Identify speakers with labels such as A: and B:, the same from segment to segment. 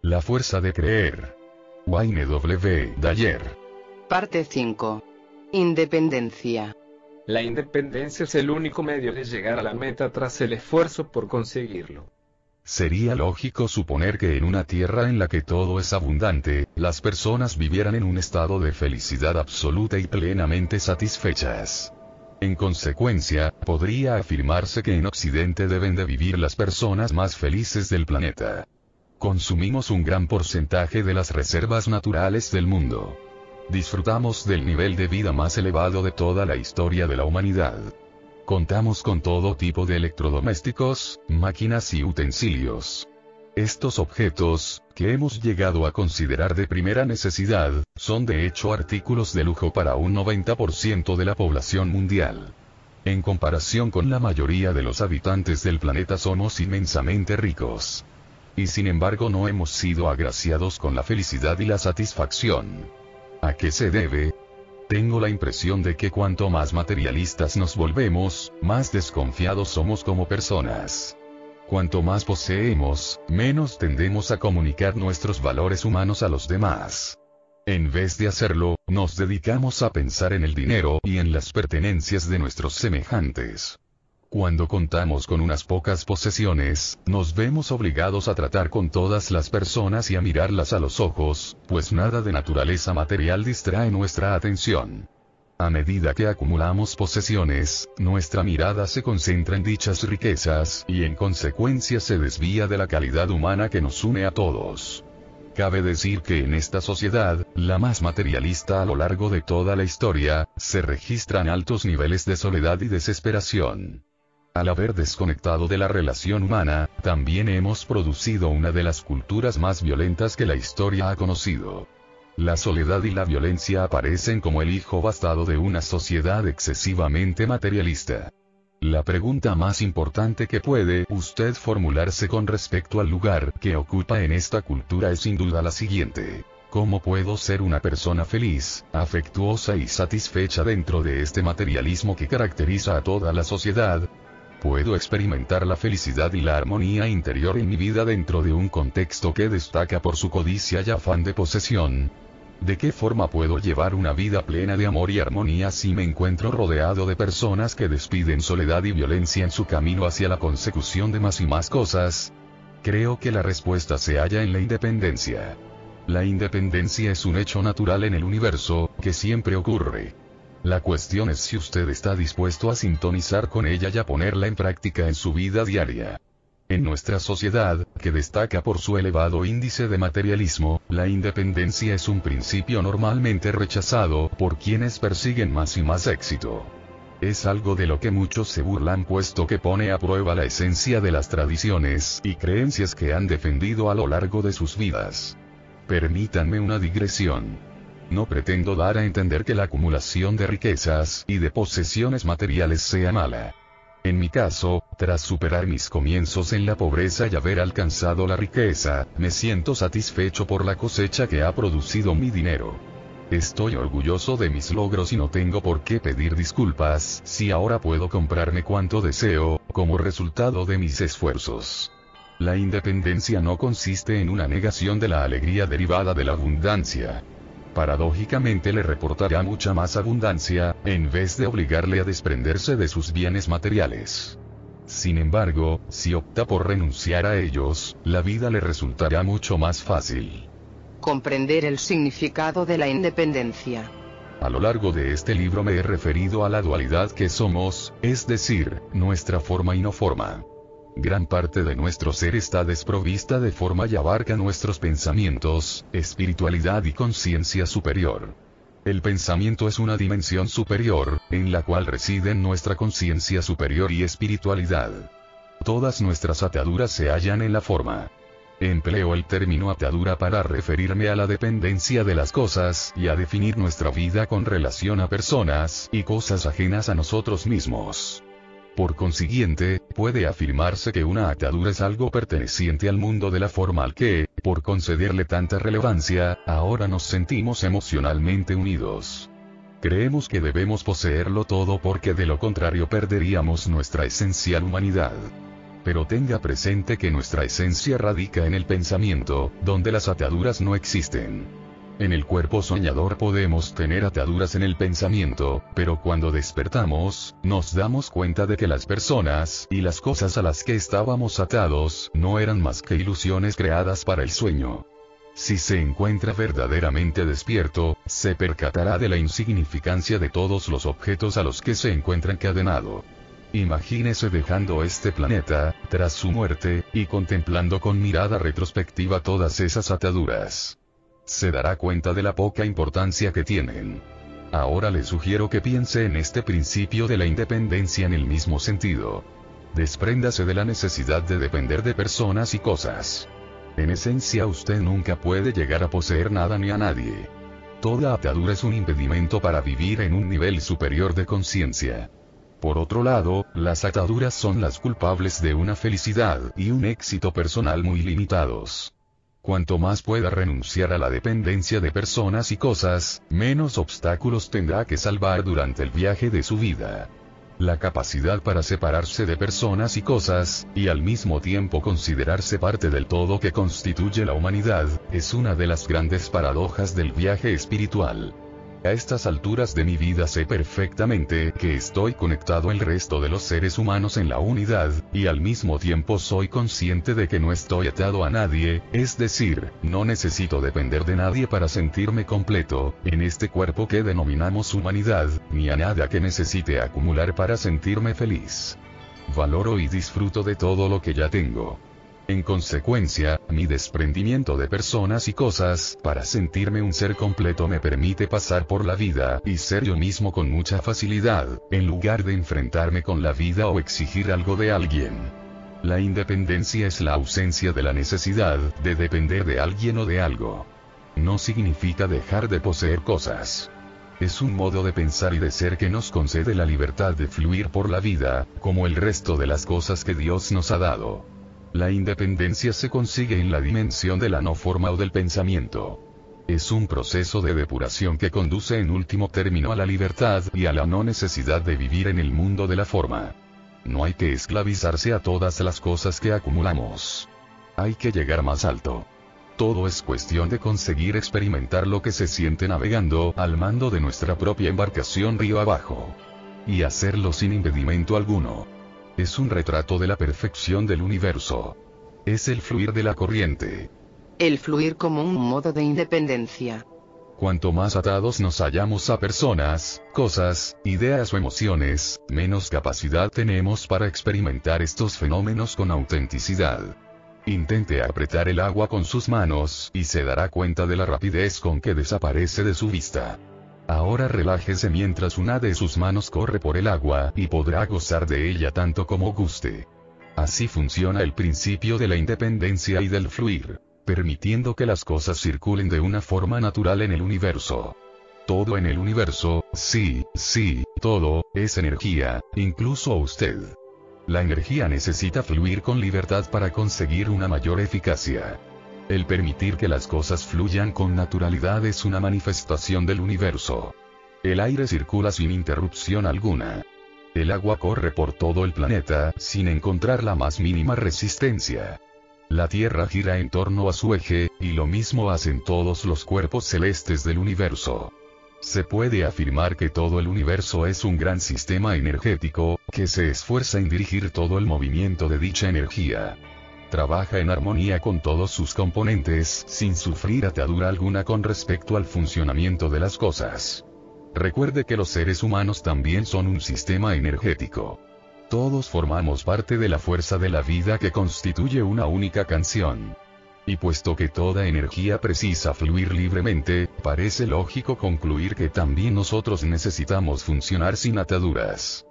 A: La fuerza de creer. Wayne W. Dyer.
B: Parte 5. Independencia.
C: La independencia es el único medio de llegar a la meta tras el esfuerzo por conseguirlo.
A: Sería lógico suponer que en una tierra en la que todo es abundante, las personas vivieran en un estado de felicidad absoluta y plenamente satisfechas. En consecuencia, podría afirmarse que en Occidente deben de vivir las personas más felices del planeta. Consumimos un gran porcentaje de las reservas naturales del mundo. Disfrutamos del nivel de vida más elevado de toda la historia de la humanidad. Contamos con todo tipo de electrodomésticos, máquinas y utensilios. Estos objetos, que hemos llegado a considerar de primera necesidad, son de hecho artículos de lujo para un 90% de la población mundial. En comparación con la mayoría de los habitantes del planeta somos inmensamente ricos. Y sin embargo no hemos sido agraciados con la felicidad y la satisfacción. ¿A qué se debe? Tengo la impresión de que cuanto más materialistas nos volvemos, más desconfiados somos como personas. Cuanto más poseemos, menos tendemos a comunicar nuestros valores humanos a los demás. En vez de hacerlo, nos dedicamos a pensar en el dinero y en las pertenencias de nuestros semejantes. Cuando contamos con unas pocas posesiones, nos vemos obligados a tratar con todas las personas y a mirarlas a los ojos, pues nada de naturaleza material distrae nuestra atención. A medida que acumulamos posesiones, nuestra mirada se concentra en dichas riquezas, y en consecuencia se desvía de la calidad humana que nos une a todos. Cabe decir que en esta sociedad, la más materialista a lo largo de toda la historia, se registran altos niveles de soledad y desesperación. Al haber desconectado de la relación humana, también hemos producido una de las culturas más violentas que la historia ha conocido. La soledad y la violencia aparecen como el hijo bastardo de una sociedad excesivamente materialista. La pregunta más importante que puede usted formularse con respecto al lugar que ocupa en esta cultura es sin duda la siguiente: ¿cómo puedo ser una persona feliz, afectuosa y satisfecha dentro de este materialismo que caracteriza a toda la sociedad? ¿Puedo experimentar la felicidad y la armonía interior en mi vida dentro de un contexto que destaca por su codicia y afán de posesión? ¿De qué forma puedo llevar una vida plena de amor y armonía si me encuentro rodeado de personas que despiden soledad y violencia en su camino hacia la consecución de más y más cosas? Creo que la respuesta se halla en la independencia. La independencia es un hecho natural en el universo, que siempre ocurre. La cuestión es si usted está dispuesto a sintonizar con ella y a ponerla en práctica en su vida diaria. En nuestra sociedad, que destaca por su elevado índice de materialismo, la independencia es un principio normalmente rechazado por quienes persiguen más y más éxito. Es algo de lo que muchos se burlan puesto que pone a prueba la esencia de las tradiciones y creencias que han defendido a lo largo de sus vidas. Permítanme una digresión. No pretendo dar a entender que la acumulación de riquezas y de posesiones materiales sea mala. En mi caso, tras superar mis comienzos en la pobreza y haber alcanzado la riqueza, me siento satisfecho por la cosecha que ha producido mi dinero. Estoy orgulloso de mis logros y no tengo por qué pedir disculpas si ahora puedo comprarme cuanto deseo, como resultado de mis esfuerzos. La independencia no consiste en una negación de la alegría derivada de la abundancia. Paradójicamente le reportará mucha más abundancia, en vez de obligarle a desprenderse de sus bienes materiales. Sin embargo, si opta por renunciar a ellos, la vida le resultará mucho más fácil.
B: Comprender el significado de la independencia.
A: A lo largo de este libro me he referido a la dualidad que somos, es decir, nuestra forma y no forma. Gran parte de nuestro ser está desprovista de forma y abarca nuestros pensamientos, espiritualidad y conciencia superior. El pensamiento es una dimensión superior, en la cual residen nuestra conciencia superior y espiritualidad. Todas nuestras ataduras se hallan en la forma. Empleo el término atadura para referirme a la dependencia de las cosas y a definir nuestra vida con relación a personas y cosas ajenas a nosotros mismos. Por consiguiente, puede afirmarse que una atadura es algo perteneciente al mundo de la forma al que, por concederle tanta relevancia, ahora nos sentimos emocionalmente unidos. Creemos que debemos poseerlo todo porque de lo contrario perderíamos nuestra esencial humanidad. Pero tenga presente que nuestra esencia radica en el pensamiento, donde las ataduras no existen. En el cuerpo soñador podemos tener ataduras en el pensamiento, pero cuando despertamos, nos damos cuenta de que las personas y las cosas a las que estábamos atados no eran más que ilusiones creadas para el sueño. Si se encuentra verdaderamente despierto, se percatará de la insignificancia de todos los objetos a los que se encuentra encadenado. Imagínese dejando este planeta, tras su muerte, y contemplando con mirada retrospectiva todas esas ataduras. Se dará cuenta de la poca importancia que tienen. Ahora le sugiero que piense en este principio de la independencia en el mismo sentido. Despréndase de la necesidad de depender de personas y cosas. En esencia usted nunca puede llegar a poseer nada ni a nadie. Toda atadura es un impedimento para vivir en un nivel superior de conciencia. Por otro lado, las ataduras son las culpables de una felicidad y un éxito personal muy limitados. Cuanto más pueda renunciar a la dependencia de personas y cosas, menos obstáculos tendrá que salvar durante el viaje de su vida. La capacidad para separarse de personas y cosas, y al mismo tiempo considerarse parte del todo que constituye la humanidad, es una de las grandes paradojas del viaje espiritual. A estas alturas de mi vida sé perfectamente que estoy conectado al resto de los seres humanos en la unidad, y al mismo tiempo soy consciente de que no estoy atado a nadie, es decir, no necesito depender de nadie para sentirme completo, en este cuerpo que denominamos humanidad, ni a nada que necesite acumular para sentirme feliz. Valoro y disfruto de todo lo que ya tengo. En consecuencia, mi desprendimiento de personas y cosas, para sentirme un ser completo me permite pasar por la vida y ser yo mismo con mucha facilidad, en lugar de enfrentarme con la vida o exigir algo de alguien. La independencia es la ausencia de la necesidad de depender de alguien o de algo. No significa dejar de poseer cosas. Es un modo de pensar y de ser que nos concede la libertad de fluir por la vida, como el resto de las cosas que Dios nos ha dado. La independencia se consigue en la dimensión de la no forma o del pensamiento. Es un proceso de depuración que conduce en último término a la libertad y a la no necesidad de vivir en el mundo de la forma. No hay que esclavizarse a todas las cosas que acumulamos. Hay que llegar más alto. Todo es cuestión de conseguir experimentar lo que se siente navegando al mando de nuestra propia embarcación río abajo. Y hacerlo sin impedimento alguno. Es un retrato de la perfección del universo. Es el fluir de la corriente.
B: El fluir como un modo de independencia.
A: Cuanto más atados nos hallamos a personas, cosas, ideas o emociones, menos capacidad tenemos para experimentar estos fenómenos con autenticidad. Intente apretar el agua con sus manos y se dará cuenta de la rapidez con que desaparece de su vista. Ahora relájese mientras una de sus manos corre por el agua y podrá gozar de ella tanto como guste. Así funciona el principio de la independencia y del fluir, permitiendo que las cosas circulen de una forma natural en el universo. Todo en el universo, sí, todo, es energía, incluso usted. La energía necesita fluir con libertad para conseguir una mayor eficacia. El permitir que las cosas fluyan con naturalidad es una manifestación del universo. El aire circula sin interrupción alguna. El agua corre por todo el planeta, sin encontrar la más mínima resistencia. La Tierra gira en torno a su eje, y lo mismo hacen todos los cuerpos celestes del universo. Se puede afirmar que todo el universo es un gran sistema energético, que se esfuerza en dirigir todo el movimiento de dicha energía. Trabaja en armonía con todos sus componentes, sin sufrir atadura alguna con respecto al funcionamiento de las cosas. Recuerde que los seres humanos también son un sistema energético. Todos formamos parte de la fuerza de la vida que constituye una única canción. Y puesto que toda energía precisa fluir libremente, parece lógico concluir que también nosotros necesitamos funcionar sin ataduras.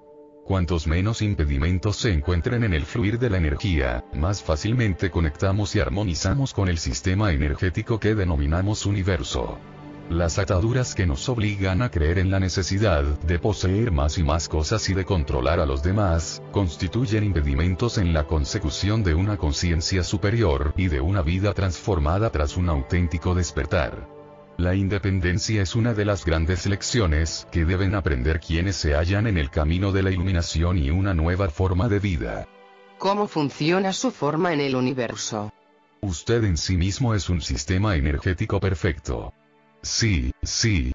A: Cuantos menos impedimentos se encuentren en el fluir de la energía, más fácilmente conectamos y armonizamos con el sistema energético que denominamos universo. Las ataduras que nos obligan a creer en la necesidad de poseer más y más cosas y de controlar a los demás, constituyen impedimentos en la consecución de una conciencia superior y de una vida transformada tras un auténtico despertar. La independencia es una de las grandes lecciones que deben aprender quienes se hallan en el camino de la iluminación y una nueva forma de vida.
B: ¿Cómo funciona su forma en el universo?
A: Usted en sí mismo es un sistema energético perfecto. Sí,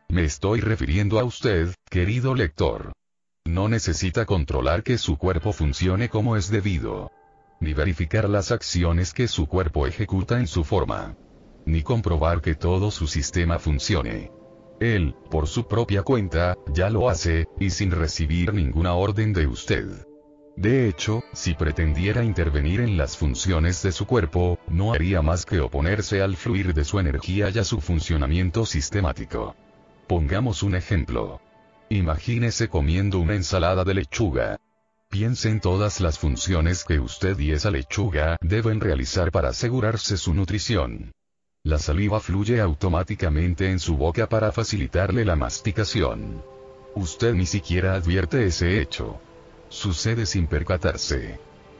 A: me estoy refiriendo a usted, querido lector. No necesita controlar que su cuerpo funcione como es debido, ni verificar las acciones que su cuerpo ejecuta en su forma, ni comprobar que todo su sistema funcione. Él, por su propia cuenta, ya lo hace, y sin recibir ninguna orden de usted. De hecho, si pretendiera intervenir en las funciones de su cuerpo, no haría más que oponerse al fluir de su energía y a su funcionamiento sistemático. Pongamos un ejemplo. Imagínese comiendo una ensalada de lechuga. Piense en todas las funciones que usted y esa lechuga deben realizar para asegurarse su nutrición. La saliva fluye automáticamente en su boca para facilitarle la masticación. Usted ni siquiera advierte ese hecho. Sucede sin percatarse.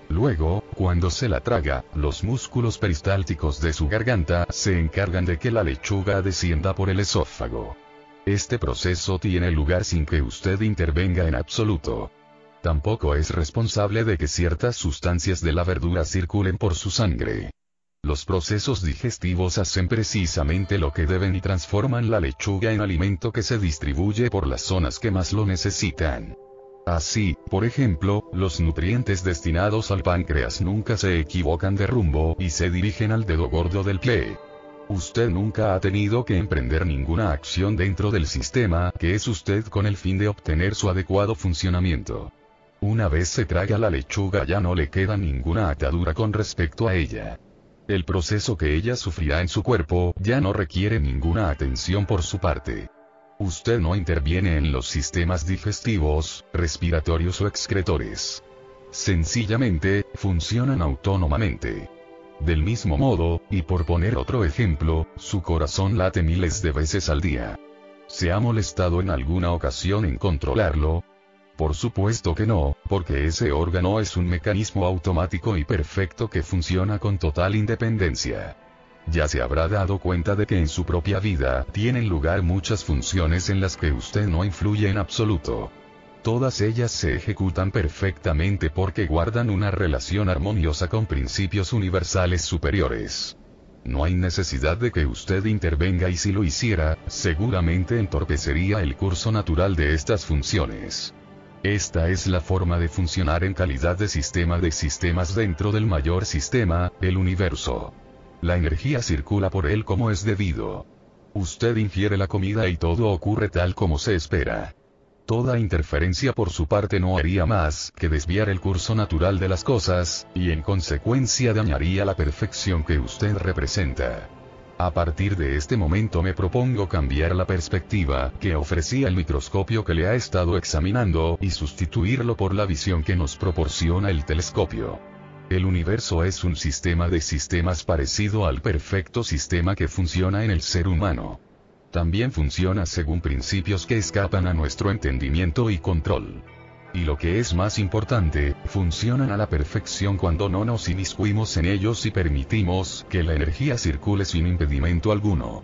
A: Luego, cuando se la traga, los músculos peristálticos de su garganta se encargan de que la lechuga descienda por el esófago. Este proceso tiene lugar sin que usted intervenga en absoluto. Tampoco es responsable de que ciertas sustancias de la verdura circulen por su sangre. Los procesos digestivos hacen precisamente lo que deben y transforman la lechuga en alimento que se distribuye por las zonas que más lo necesitan. Así, por ejemplo, los nutrientes destinados al páncreas nunca se equivocan de rumbo y se dirigen al dedo gordo del pie. Usted nunca ha tenido que emprender ninguna acción dentro del sistema que es usted con el fin de obtener su adecuado funcionamiento. Una vez se traga la lechuga ya no le queda ninguna atadura con respecto a ella. El proceso que ella sufrirá en su cuerpo ya no requiere ninguna atención por su parte. Usted no interviene en los sistemas digestivos, respiratorios o excretores. Sencillamente, funcionan autónomamente. Del mismo modo, y por poner otro ejemplo, su corazón late miles de veces al día. ¿Se ha molestado en alguna ocasión en controlarlo? Por supuesto que no, porque ese órgano es un mecanismo automático y perfecto que funciona con total independencia. Ya se habrá dado cuenta de que en su propia vida tienen lugar muchas funciones en las que usted no influye en absoluto. Todas ellas se ejecutan perfectamente porque guardan una relación armoniosa con principios universales superiores. No hay necesidad de que usted intervenga y si lo hiciera, seguramente entorpecería el curso natural de estas funciones. Esta es la forma de funcionar en calidad de sistema de sistemas dentro del mayor sistema, el universo. La energía circula por él como es debido. Usted ingiere la comida y todo ocurre tal como se espera. Toda interferencia por su parte no haría más que desviar el curso natural de las cosas, y en consecuencia dañaría la perfección que usted representa. A partir de este momento me propongo cambiar la perspectiva que ofrecía el microscopio que le ha estado examinando y sustituirlo por la visión que nos proporciona el telescopio. El universo es un sistema de sistemas parecido al perfecto sistema que funciona en el ser humano. También funciona según principios que escapan a nuestro entendimiento y control. Y lo que es más importante, funcionan a la perfección cuando no nos inmiscuimos en ellos y permitimos que la energía circule sin impedimento alguno.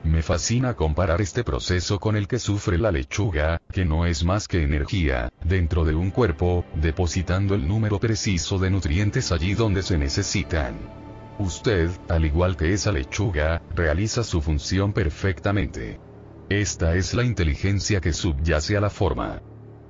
A: Me fascina comparar este proceso con el que sufre la lechuga, que no es más que energía, dentro de un cuerpo, depositando el número preciso de nutrientes allí donde se necesitan. Usted, al igual que esa lechuga, realiza su función perfectamente. Esta es la inteligencia que subyace a la forma.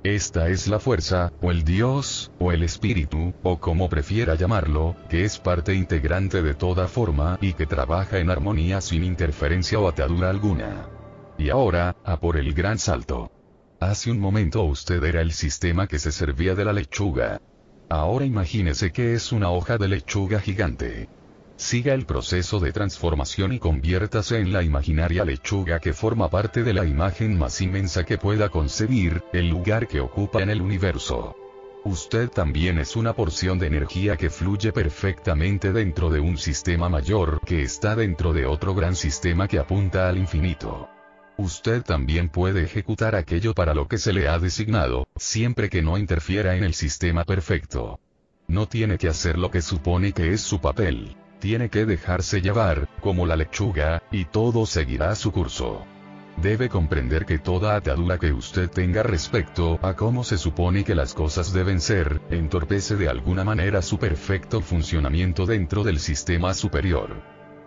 A: Esta es la fuerza, o el Dios, o el espíritu, o como prefiera llamarlo, que es parte integrante de toda forma y que trabaja en armonía sin interferencia o atadura alguna. Y ahora, a por el gran salto. Hace un momento usted era el sistema que se servía de la lechuga. Ahora imagínese que es una hoja de lechuga gigante. Siga el proceso de transformación y conviértase en la imaginaria lechuga que forma parte de la imagen más inmensa que pueda concebir, el lugar que ocupa en el universo. Usted también es una porción de energía que fluye perfectamente dentro de un sistema mayor que está dentro de otro gran sistema que apunta al infinito. Usted también puede ejecutar aquello para lo que se le ha designado, siempre que no interfiera en el sistema perfecto. No tiene que hacer lo que supone que es su papel. Tiene que dejarse llevar, como la lechuga, y todo seguirá su curso. Debe comprender que toda atadura que usted tenga respecto a cómo se supone que las cosas deben ser, entorpece de alguna manera su perfecto funcionamiento dentro del sistema superior.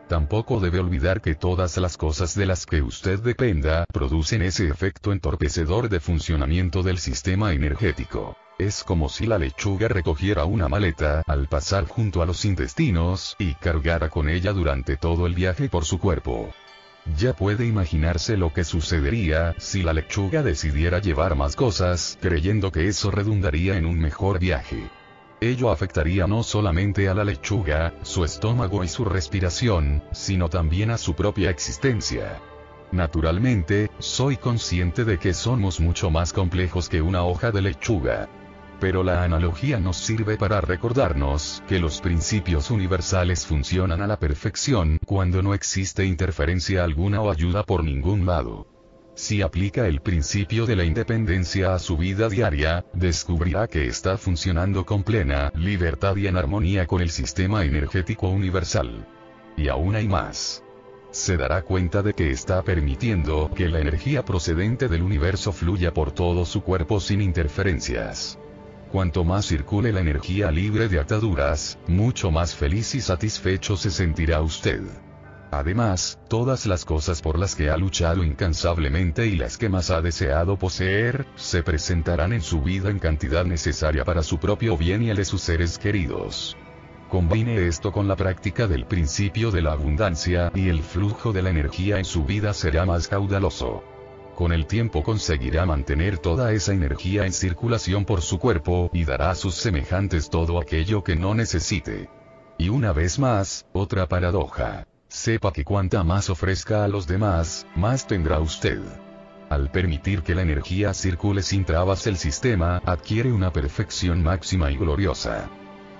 A: Tampoco debe olvidar que todas las cosas de las que usted dependa producen ese efecto entorpecedor de funcionamiento del sistema energético. Es como si la lechuga recogiera una maleta al pasar junto a los intestinos y cargara con ella durante todo el viaje por su cuerpo. Ya puede imaginarse lo que sucedería si la lechuga decidiera llevar más cosas, creyendo que eso redundaría en un mejor viaje. Ello afectaría no solamente a la lechuga, su estómago y su respiración, sino también a su propia existencia. Naturalmente, soy consciente de que somos mucho más complejos que una hoja de lechuga. Pero la analogía nos sirve para recordarnos que los principios universales funcionan a la perfección cuando no existe interferencia alguna o ayuda por ningún lado. Si aplica el principio de la independencia a su vida diaria, descubrirá que está funcionando con plena libertad y en armonía con el sistema energético universal. Y aún hay más. Se dará cuenta de que está permitiendo que la energía procedente del universo fluya por todo su cuerpo sin interferencias. Cuanto más circule la energía libre de ataduras, mucho más feliz y satisfecho se sentirá usted. Además, todas las cosas por las que ha luchado incansablemente y las que más ha deseado poseer, se presentarán en su vida en cantidad necesaria para su propio bien y el de sus seres queridos. Combine esto con la práctica del principio de la abundancia y el flujo de la energía en su vida será más caudaloso. Con el tiempo conseguirá mantener toda esa energía en circulación por su cuerpo y dará a sus semejantes todo aquello que no necesite. Y una vez más, otra paradoja. Sepa que cuanta más ofrezca a los demás, más tendrá usted. Al permitir que la energía circule sin trabas, el sistema adquiere una perfección máxima y gloriosa.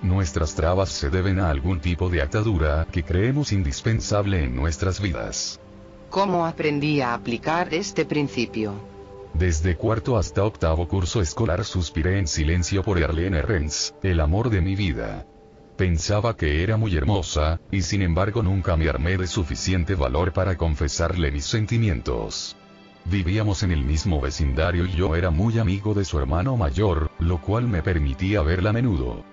A: Nuestras trabas se deben a algún tipo de atadura que creemos indispensable en nuestras vidas.
B: ¿Cómo aprendí a aplicar este principio?
A: Desde cuarto hasta octavo curso escolar suspiré en silencio por Arlene Renz, el amor de mi vida. Pensaba que era muy hermosa, y sin embargo nunca me armé de suficiente valor para confesarle mis sentimientos. Vivíamos en el mismo vecindario y yo era muy amigo de su hermano mayor, lo cual me permitía verla a menudo.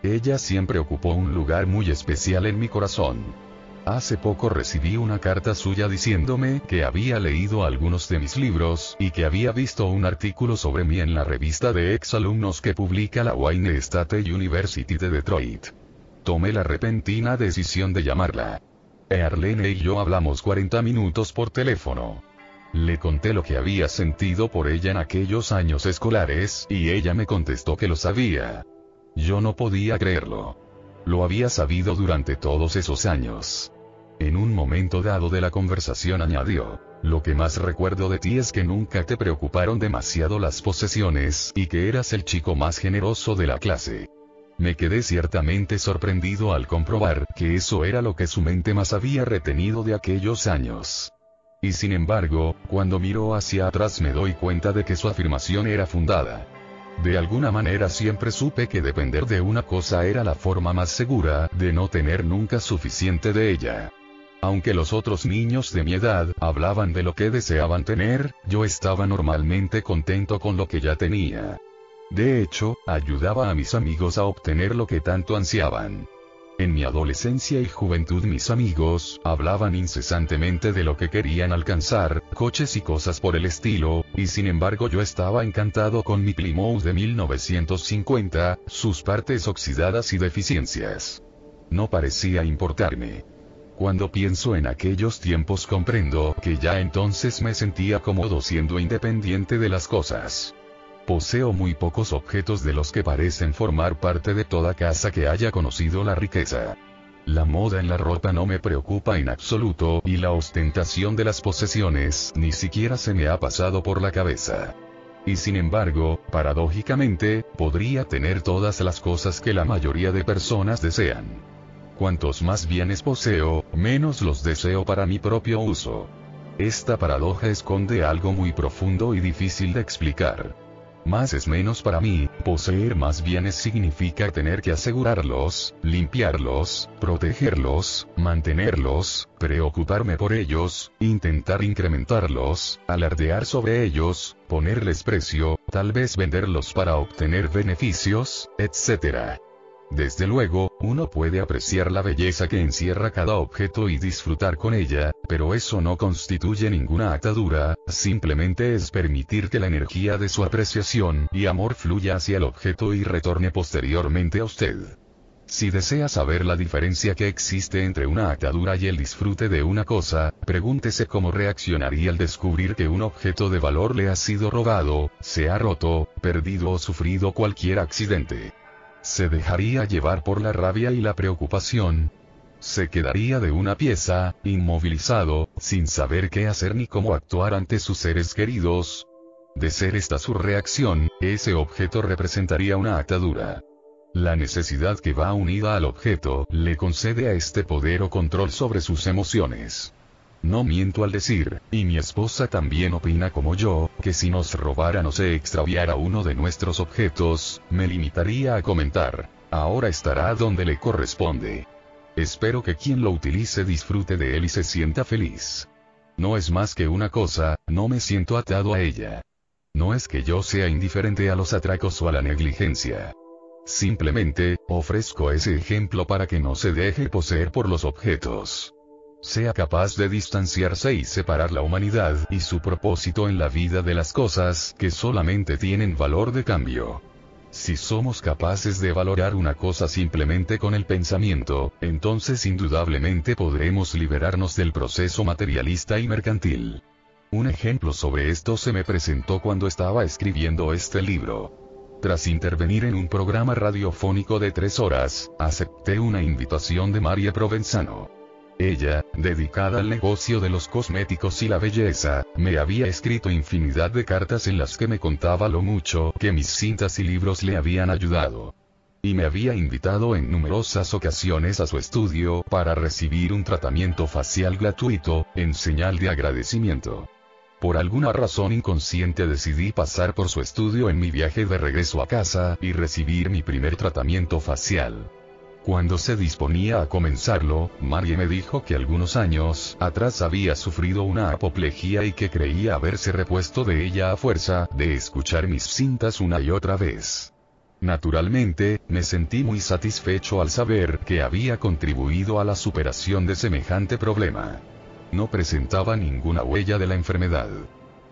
A: Ella siempre ocupó un lugar muy especial en mi corazón. Hace poco recibí una carta suya diciéndome que había leído algunos de mis libros y que había visto un artículo sobre mí en la revista de exalumnos que publica la Wayne State University de Detroit. Tomé la repentina decisión de llamarla. Arlene y yo hablamos 40 minutos por teléfono. Le conté lo que había sentido por ella en aquellos años escolares y ella me contestó que lo sabía. Yo no podía creerlo. Lo había sabido durante todos esos años. En un momento dado de la conversación añadió: lo que más recuerdo de ti es que nunca te preocuparon demasiado las posesiones y que eras el chico más generoso de la clase. Me quedé ciertamente sorprendido al comprobar que eso era lo que su mente más había retenido de aquellos años. Y sin embargo, cuando miro hacia atrás me doy cuenta de que su afirmación era fundada. De alguna manera siempre supe que depender de una cosa era la forma más segura de no tener nunca suficiente de ella. Aunque los otros niños de mi edad hablaban de lo que deseaban tener, yo estaba normalmente contento con lo que ya tenía. De hecho, ayudaba a mis amigos a obtener lo que tanto ansiaban. En mi adolescencia y juventud mis amigos hablaban incesantemente de lo que querían alcanzar, coches y cosas por el estilo, y sin embargo yo estaba encantado con mi Plymouth de 1950, sus partes oxidadas y deficiencias. No parecía importarme. Cuando pienso en aquellos tiempos comprendo que ya entonces me sentía cómodo siendo independiente de las cosas. Poseo muy pocos objetos de los que parecen formar parte de toda casa que haya conocido la riqueza. La moda en la ropa no me preocupa en absoluto y la ostentación de las posesiones ni siquiera se me ha pasado por la cabeza. Y sin embargo, paradójicamente, podría tener todas las cosas que la mayoría de personas desean. Cuantos más bienes poseo, menos los deseo para mi propio uso. Esta paradoja esconde algo muy profundo y difícil de explicar. Más es menos para mí, poseer más bienes significa tener que asegurarlos, limpiarlos, protegerlos, mantenerlos, preocuparme por ellos, intentar incrementarlos, alardear sobre ellos, ponerles precio, tal vez venderlos para obtener beneficios, etc. Desde luego, uno puede apreciar la belleza que encierra cada objeto y disfrutar con ella, pero eso no constituye ninguna atadura, simplemente es permitir que la energía de su apreciación y amor fluya hacia el objeto y retorne posteriormente a usted. Si desea saber la diferencia que existe entre una atadura y el disfrute de una cosa, pregúntese cómo reaccionaría al descubrir que un objeto de valor le ha sido robado, se ha roto, perdido o sufrido cualquier accidente. ¿Se dejaría llevar por la rabia y la preocupación? ¿Se quedaría de una pieza, inmovilizado, sin saber qué hacer ni cómo actuar ante sus seres queridos? De ser esta su reacción, ese objeto representaría una atadura. La necesidad que va unida al objeto le concede a este poder o control sobre sus emociones. No miento al decir, y mi esposa también opina como yo, que si nos robaran o se extraviara uno de nuestros objetos, me limitaría a comentar: ahora estará donde le corresponde. Espero que quien lo utilice disfrute de él y se sienta feliz. No es más que una cosa, no me siento atado a ella. No es que yo sea indiferente a los atracos o a la negligencia. Simplemente, ofrezco ese ejemplo para que no se deje poseer por los objetos. Sea capaz de distanciarse y separar la humanidad y su propósito en la vida de las cosas que solamente tienen valor de cambio. Si somos capaces de valorar una cosa simplemente con el pensamiento, entonces indudablemente podremos liberarnos del proceso materialista y mercantil. Un ejemplo sobre esto se me presentó cuando estaba escribiendo este libro. Tras intervenir en un programa radiofónico de 3 horas, acepté una invitación de Marie Provenzano. Ella, dedicada al negocio de los cosméticos y la belleza, me había escrito infinidad de cartas en las que me contaba lo mucho que mis cintas y libros le habían ayudado. Y me había invitado en numerosas ocasiones a su estudio para recibir un tratamiento facial gratuito, en señal de agradecimiento. Por alguna razón inconsciente decidí pasar por su estudio en mi viaje de regreso a casa y recibir mi primer tratamiento facial. Cuando se disponía a comenzarlo, Marie me dijo que algunos años atrás había sufrido una apoplejía y que creía haberse repuesto de ella a fuerza de escuchar mis cintas una y otra vez. Naturalmente, me sentí muy satisfecho al saber que había contribuido a la superación de semejante problema. No presentaba ninguna huella de la enfermedad.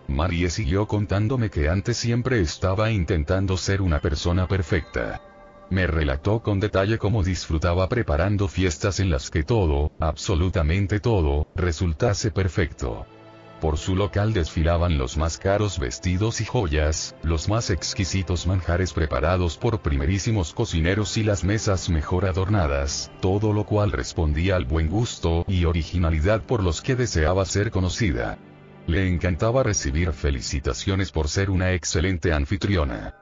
A: Marie siguió contándome que antes siempre estaba intentando ser una persona perfecta. Me relató con detalle cómo disfrutaba preparando fiestas en las que todo, absolutamente todo, resultase perfecto. Por su local desfilaban los más caros vestidos y joyas, los más exquisitos manjares preparados por primerísimos cocineros y las mesas mejor adornadas, todo lo cual respondía al buen gusto y originalidad por los que deseaba ser conocida. Le encantaba recibir felicitaciones por ser una excelente anfitriona.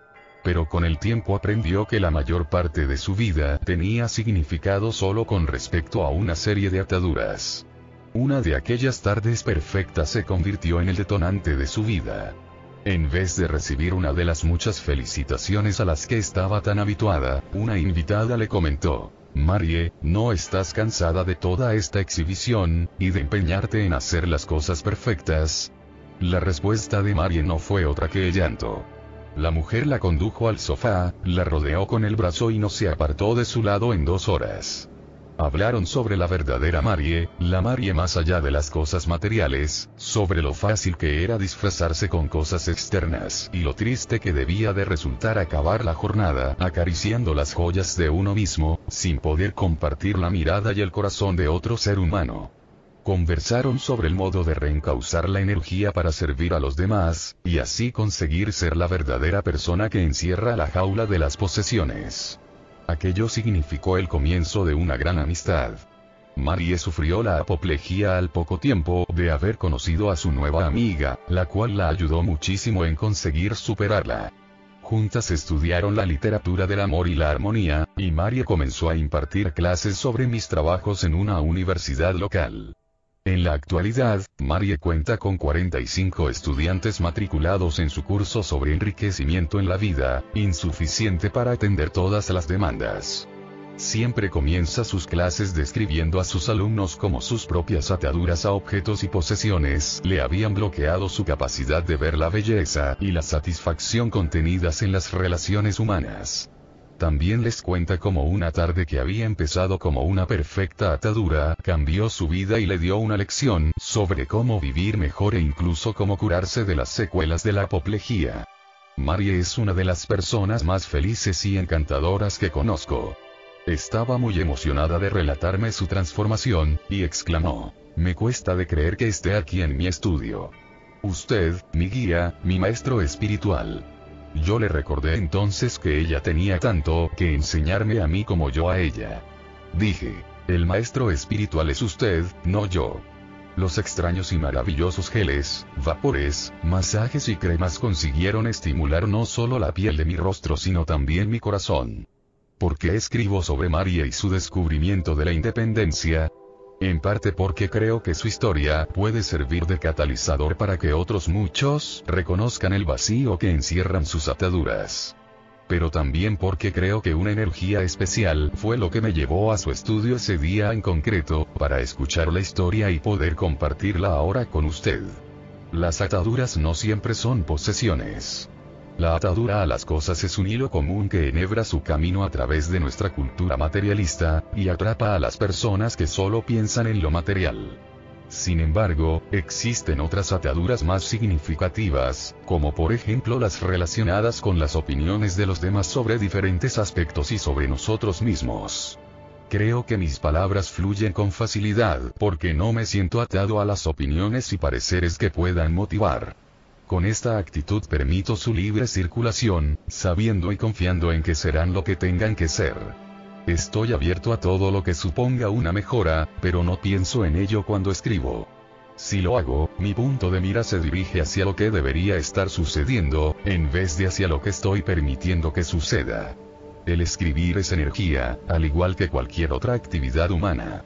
A: Pero con el tiempo aprendió que la mayor parte de su vida tenía significado solo con respecto a una serie de ataduras. Una de aquellas tardes perfectas se convirtió en el detonante de su vida. En vez de recibir una de las muchas felicitaciones a las que estaba tan habituada, una invitada le comentó: Marie, ¿no estás cansada de toda esta exhibición, y de empeñarte en hacer las cosas perfectas? La respuesta de Marie no fue otra que el llanto. La mujer la condujo al sofá, la rodeó con el brazo y no se apartó de su lado en 2 horas. Hablaron sobre la verdadera Marie, la Marie más allá de las cosas materiales, sobre lo fácil que era disfrazarse con cosas externas y lo triste que debía de resultar acabar la jornada acariciando las joyas de uno mismo, sin poder compartir la mirada y el corazón de otro ser humano. Conversaron sobre el modo de reencauzar la energía para servir a los demás, y así conseguir ser la verdadera persona que encierra la jaula de las posesiones. Aquello significó el comienzo de una gran amistad. Marie sufrió la apoplejía al poco tiempo de haber conocido a su nueva amiga, la cual la ayudó muchísimo en conseguir superarla. Juntas estudiaron la literatura del amor y la armonía, y Marie comenzó a impartir clases sobre mis trabajos en una universidad local. En la actualidad, Marie cuenta con 45 estudiantes matriculados en su curso sobre enriquecimiento en la vida, insuficiente para atender todas las demandas. Siempre comienza sus clases describiendo a sus alumnos como sus propias ataduras a objetos y posesiones le habían bloqueado su capacidad de ver la belleza y la satisfacción contenidas en las relaciones humanas. También les cuenta cómo una tarde que había empezado como una perfecta atadura, cambió su vida y le dio una lección sobre cómo vivir mejor e incluso cómo curarse de las secuelas de la apoplejía. Marie es una de las personas más felices y encantadoras que conozco. Estaba muy emocionada de relatarme su transformación, y exclamó: "Me cuesta de creer que esté aquí en mi estudio. Usted, mi guía, mi maestro espiritual". Yo le recordé entonces que ella tenía tanto que enseñarme a mí como yo a ella. Dije: "El maestro espiritual es usted, no yo". Los extraños y maravillosos geles, vapores, masajes y cremas consiguieron estimular no solo la piel de mi rostro sino también mi corazón. ¿Por qué escribo sobre Marie y su descubrimiento de la independencia? En parte porque creo que su historia puede servir de catalizador para que otros muchos reconozcan el vacío que encierran sus ataduras. Pero también porque creo que una energía especial fue lo que me llevó a su estudio ese día en concreto, para escuchar la historia y poder compartirla ahora con usted. Las ataduras no siempre son posesiones. La atadura a las cosas es un hilo común que enhebra su camino a través de nuestra cultura materialista, y atrapa a las personas que solo piensan en lo material. Sin embargo, existen otras ataduras más significativas, como por ejemplo las relacionadas con las opiniones de los demás sobre diferentes aspectos y sobre nosotros mismos. Creo que mis palabras fluyen con facilidad porque no me siento atado a las opiniones y pareceres que puedan motivar. Con esta actitud permito su libre circulación, sabiendo y confiando en que serán lo que tengan que ser. Estoy abierto a todo lo que suponga una mejora, pero no pienso en ello cuando escribo. Si lo hago, mi punto de mira se dirige hacia lo que debería estar sucediendo, en vez de hacia lo que estoy permitiendo que suceda. El escribir es energía, al igual que cualquier otra actividad humana.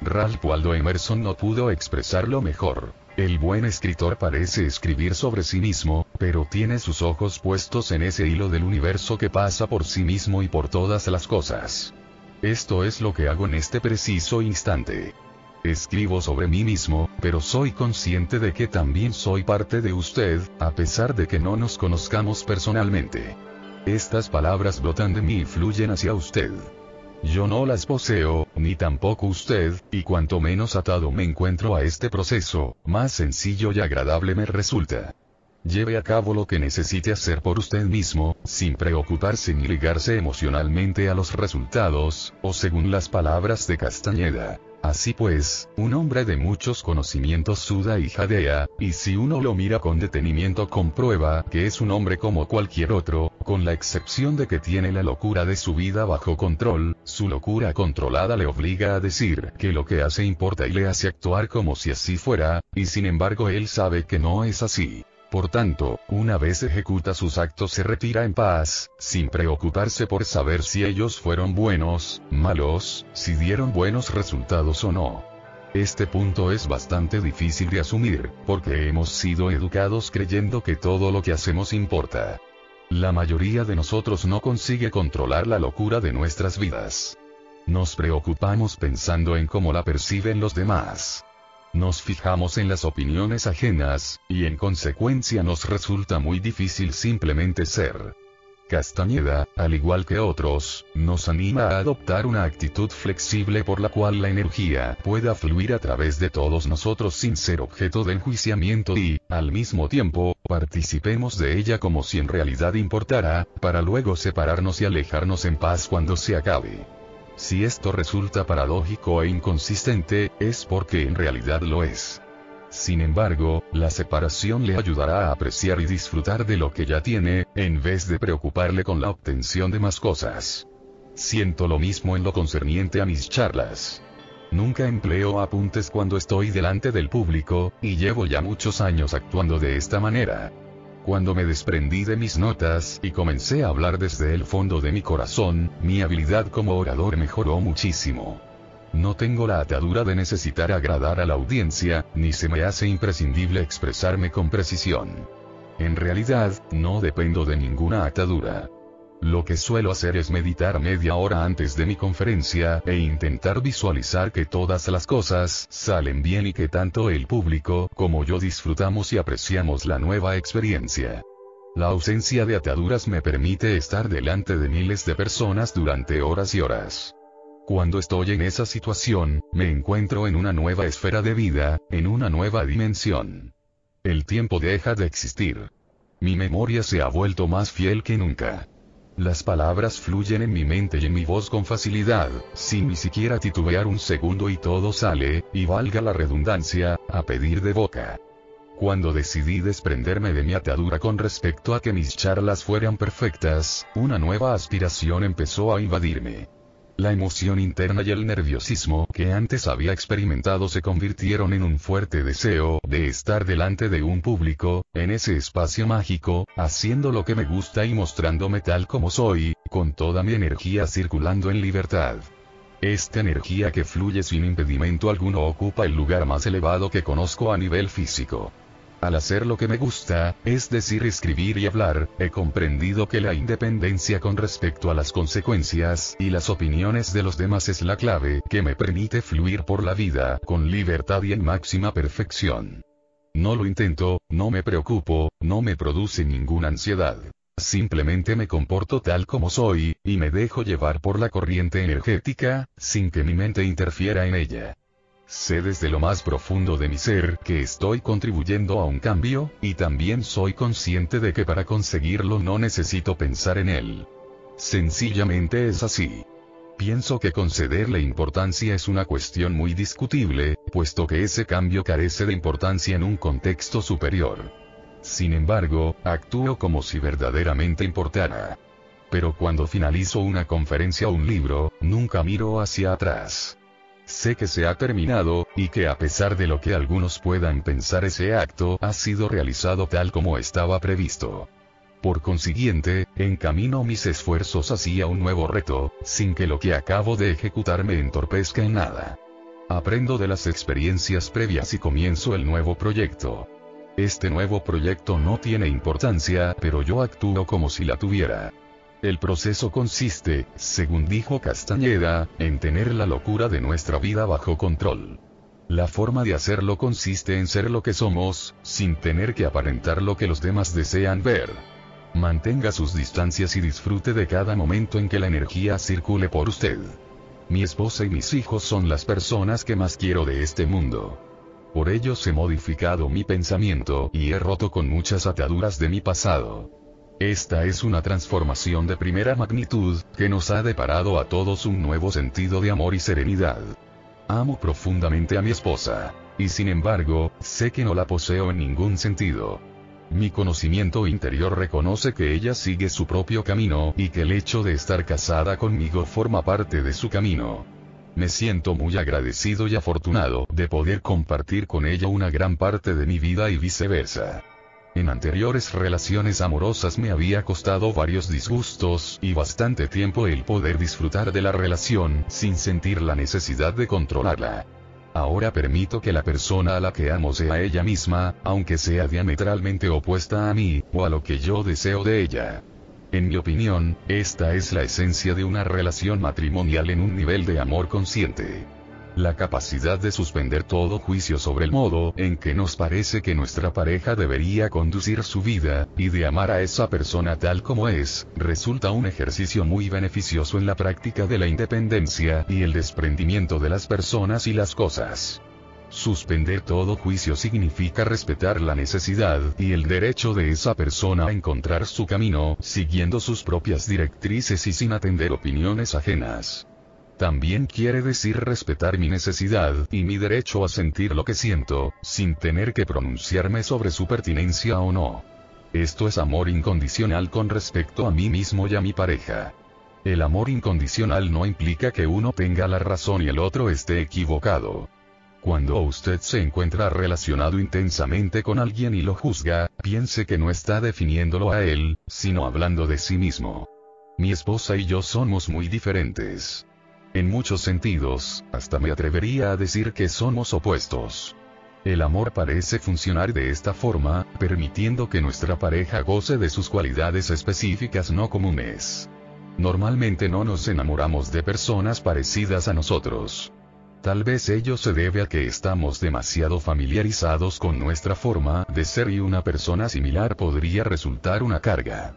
A: Ralph Waldo Emerson no pudo expresarlo mejor. El buen escritor parece escribir sobre sí mismo, pero tiene sus ojos puestos en ese hilo del universo que pasa por sí mismo y por todas las cosas. Esto es lo que hago en este preciso instante. Escribo sobre mí mismo, pero soy consciente de que también soy parte de usted, a pesar de que no nos conozcamos personalmente. Estas palabras brotan de mí y fluyen hacia usted. Yo no las poseo, ni tampoco usted, y cuanto menos atado me encuentro a este proceso, más sencillo y agradable me resulta. Lleve a cabo lo que necesite hacer por usted mismo, sin preocuparse ni ligarse emocionalmente a los resultados, o según las palabras de Castañeda. Así pues, un hombre de muchos conocimientos suda y jadea, y si uno lo mira con detenimiento comprueba que es un hombre como cualquier otro, con la excepción de que tiene la locura de su vida bajo control. Su locura controlada le obliga a decir que lo que hace importa y le hace actuar como si así fuera, y sin embargo él sabe que no es así. Por tanto, una vez ejecuta sus actos se retira en paz, sin preocuparse por saber si ellos fueron buenos, malos, si dieron buenos resultados o no. Este punto es bastante difícil de asumir, porque hemos sido educados creyendo que todo lo que hacemos importa. La mayoría de nosotros no consigue controlar la locura de nuestras vidas. Nos preocupamos pensando en cómo la perciben los demás. Nos fijamos en las opiniones ajenas, y en consecuencia nos resulta muy difícil simplemente ser. Castañeda, al igual que otros, nos anima a adoptar una actitud flexible por la cual la energía pueda fluir a través de todos nosotros sin ser objeto de enjuiciamiento y, al mismo tiempo, participemos de ella como si en realidad importara, para luego separarnos y alejarnos en paz cuando se acabe. Si esto resulta paradójico e inconsistente, es porque en realidad lo es. Sin embargo, la separación le ayudará a apreciar y disfrutar de lo que ya tiene, en vez de preocuparle con la obtención de más cosas. Siento lo mismo en lo concerniente a mis charlas. Nunca empleo apuntes cuando estoy delante del público, y llevo ya muchos años actuando de esta manera. Cuando me desprendí de mis notas y comencé a hablar desde el fondo de mi corazón, mi habilidad como orador mejoró muchísimo. No tengo la atadura de necesitar agradar a la audiencia, ni se me hace imprescindible expresarme con precisión. En realidad, no dependo de ninguna atadura. Lo que suelo hacer es meditar media hora antes de mi conferencia, e intentar visualizar que todas las cosas salen bien y que tanto el público como yo disfrutamos y apreciamos la nueva experiencia. La ausencia de ataduras me permite estar delante de miles de personas durante horas y horas. Cuando estoy en esa situación, me encuentro en una nueva esfera de vida, en una nueva dimensión. El tiempo deja de existir. Mi memoria se ha vuelto más fiel que nunca. Las palabras fluyen en mi mente y en mi voz con facilidad, sin ni siquiera titubear un segundo, y todo sale, y valga la redundancia, a pedir de boca. Cuando decidí desprenderme de mi atadura con respecto a que mis charlas fueran perfectas, una nueva aspiración empezó a invadirme. La emoción interna y el nerviosismo que antes había experimentado se convirtieron en un fuerte deseo de estar delante de un público, en ese espacio mágico, haciendo lo que me gusta y mostrándome tal como soy, con toda mi energía circulando en libertad. Esta energía que fluye sin impedimento alguno ocupa el lugar más elevado que conozco a nivel físico. Al hacer lo que me gusta, es decir, escribir y hablar, he comprendido que la independencia con respecto a las consecuencias y las opiniones de los demás es la clave que me permite fluir por la vida con libertad y en máxima perfección. No lo intento, no me preocupo, no me produce ninguna ansiedad. Simplemente me comporto tal como soy, y me dejo llevar por la corriente energética, sin que mi mente interfiera en ella. Sé desde lo más profundo de mi ser que estoy contribuyendo a un cambio, y también soy consciente de que para conseguirlo no necesito pensar en él. Sencillamente es así. Pienso que concederle importancia es una cuestión muy discutible, puesto que ese cambio carece de importancia en un contexto superior. Sin embargo, actúo como si verdaderamente importara. Pero cuando finalizo una conferencia o un libro, nunca miro hacia atrás. Sé que se ha terminado, y que a pesar de lo que algunos puedan pensar, ese acto ha sido realizado tal como estaba previsto. Por consiguiente, encamino mis esfuerzos hacia un nuevo reto, sin que lo que acabo de ejecutar me entorpezca en nada. Aprendo de las experiencias previas y comienzo el nuevo proyecto. Este nuevo proyecto no tiene importancia, pero yo actúo como si la tuviera. El proceso consiste, según dijo Castañeda, en tener la locura de nuestra vida bajo control. La forma de hacerlo consiste en ser lo que somos, sin tener que aparentar lo que los demás desean ver. Mantenga sus distancias y disfrute de cada momento en que la energía circule por usted. Mi esposa y mis hijos son las personas que más quiero de este mundo. Por ellos he modificado mi pensamiento y he roto con muchas ataduras de mi pasado. Esta es una transformación de primera magnitud, que nos ha deparado a todos un nuevo sentido de amor y serenidad. Amo profundamente a mi esposa, y sin embargo, sé que no la poseo en ningún sentido. Mi conocimiento interior reconoce que ella sigue su propio camino, y que el hecho de estar casada conmigo forma parte de su camino. Me siento muy agradecido y afortunado de poder compartir con ella una gran parte de mi vida y viceversa. En anteriores relaciones amorosas me había costado varios disgustos y bastante tiempo el poder disfrutar de la relación sin sentir la necesidad de controlarla. Ahora permito que la persona a la que amo sea ella misma, aunque sea diametralmente opuesta a mí, o a lo que yo deseo de ella. En mi opinión, esta es la esencia de una relación matrimonial en un nivel de amor consciente. La capacidad de suspender todo juicio sobre el modo en que nos parece que nuestra pareja debería conducir su vida, y de amar a esa persona tal como es, resulta un ejercicio muy beneficioso en la práctica de la independencia y el desprendimiento de las personas y las cosas. Suspender todo juicio significa respetar la necesidad y el derecho de esa persona a encontrar su camino, siguiendo sus propias directrices y sin atender opiniones ajenas. También quiere decir respetar mi necesidad y mi derecho a sentir lo que siento, sin tener que pronunciarme sobre su pertinencia o no. Esto es amor incondicional con respecto a mí mismo y a mi pareja. El amor incondicional no implica que uno tenga la razón y el otro esté equivocado. Cuando usted se encuentra relacionado intensamente con alguien y lo juzga, piense que no está definiéndolo a él, sino hablando de sí mismo. Mi esposa y yo somos muy diferentes. En muchos sentidos, hasta me atrevería a decir que somos opuestos. El amor parece funcionar de esta forma, permitiendo que nuestra pareja goce de sus cualidades específicas no comunes. Normalmente no nos enamoramos de personas parecidas a nosotros. Tal vez ello se debe a que estamos demasiado familiarizados con nuestra forma de ser y una persona similar podría resultar una carga.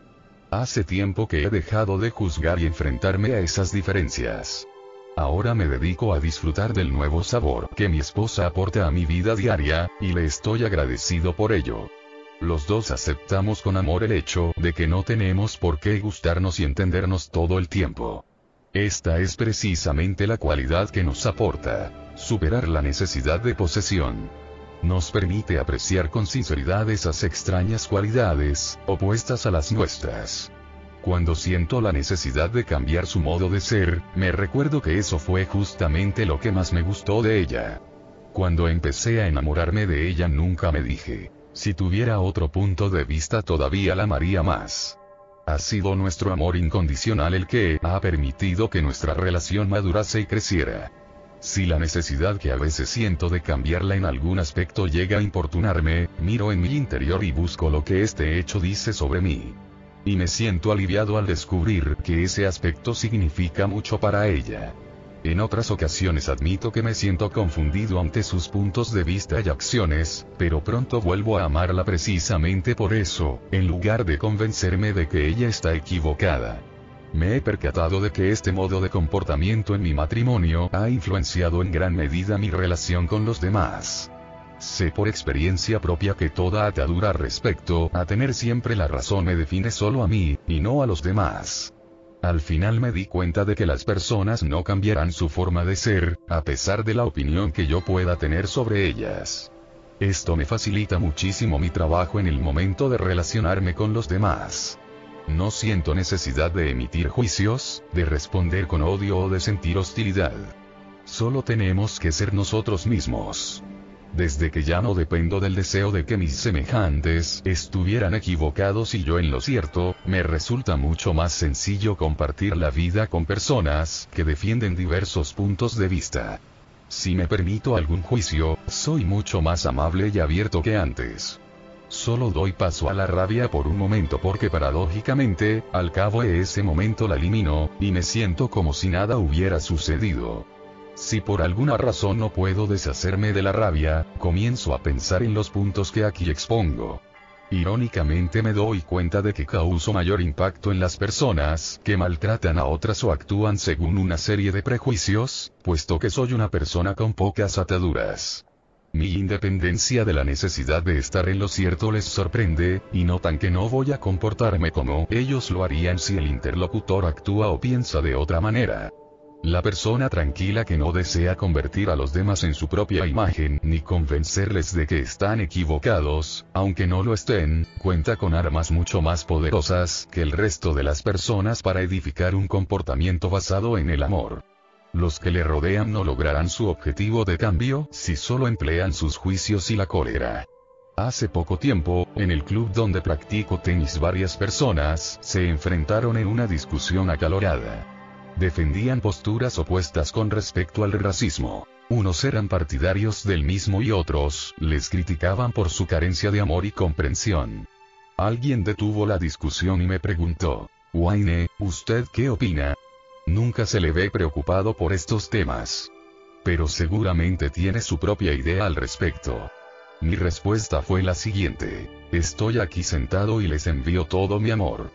A: Hace tiempo que he dejado de juzgar y enfrentarme a esas diferencias. Ahora me dedico a disfrutar del nuevo sabor que mi esposa aporta a mi vida diaria, y le estoy agradecido por ello. Los dos aceptamos con amor el hecho de que no tenemos por qué gustarnos y entendernos todo el tiempo. Esta es precisamente la cualidad que nos aporta superar la necesidad de posesión. Nos permite apreciar con sinceridad esas extrañas cualidades, opuestas a las nuestras. Cuando siento la necesidad de cambiar su modo de ser, me recuerdo que eso fue justamente lo que más me gustó de ella. Cuando empecé a enamorarme de ella nunca me dije, si tuviera otro punto de vista todavía la amaría más. Ha sido nuestro amor incondicional el que ha permitido que nuestra relación madurase y creciera. Si la necesidad que a veces siento de cambiarla en algún aspecto llega a importunarme, miro en mi interior y busco lo que este hecho dice sobre mí. Y me siento aliviado al descubrir que ese aspecto significa mucho para ella. En otras ocasiones admito que me siento confundido ante sus puntos de vista y acciones, pero pronto vuelvo a amarla precisamente por eso, en lugar de convencerme de que ella está equivocada. Me he percatado de que este modo de comportamiento en mi matrimonio ha influenciado en gran medida mi relación con los demás. Sé por experiencia propia que toda atadura respecto a tener siempre la razón me define solo a mí, y no a los demás. Al final me di cuenta de que las personas no cambiarán su forma de ser, a pesar de la opinión que yo pueda tener sobre ellas. Esto me facilita muchísimo mi trabajo en el momento de relacionarme con los demás. No siento necesidad de emitir juicios, de responder con odio o de sentir hostilidad. Solo tenemos que ser nosotros mismos. Desde que ya no dependo del deseo de que mis semejantes estuvieran equivocados y yo en lo cierto, me resulta mucho más sencillo compartir la vida con personas que defienden diversos puntos de vista. Si me permito algún juicio, soy mucho más amable y abierto que antes. Solo doy paso a la rabia por un momento porque paradójicamente, al cabo de ese momento la elimino, y me siento como si nada hubiera sucedido. Si por alguna razón no puedo deshacerme de la rabia, comienzo a pensar en los puntos que aquí expongo. Irónicamente me doy cuenta de que causo mayor impacto en las personas que maltratan a otras o actúan según una serie de prejuicios, puesto que soy una persona con pocas ataduras. Mi independencia de la necesidad de estar en lo cierto les sorprende, y notan que no voy a comportarme como ellos lo harían si el interlocutor actúa o piensa de otra manera. La persona tranquila que no desea convertir a los demás en su propia imagen ni convencerles de que están equivocados, aunque no lo estén, cuenta con armas mucho más poderosas que el resto de las personas para edificar un comportamiento basado en el amor. Los que le rodean no lograrán su objetivo de cambio si solo emplean sus juicios y la cólera. Hace poco tiempo, en el club donde practico tenis varias personas se enfrentaron en una discusión acalorada. Defendían posturas opuestas con respecto al racismo. Unos eran partidarios del mismo y otros les criticaban por su carencia de amor y comprensión. Alguien detuvo la discusión y me preguntó: Wayne, ¿usted qué opina? Nunca se le ve preocupado por estos temas. Pero seguramente tiene su propia idea al respecto. Mi respuesta fue la siguiente: estoy aquí sentado y les envío todo mi amor.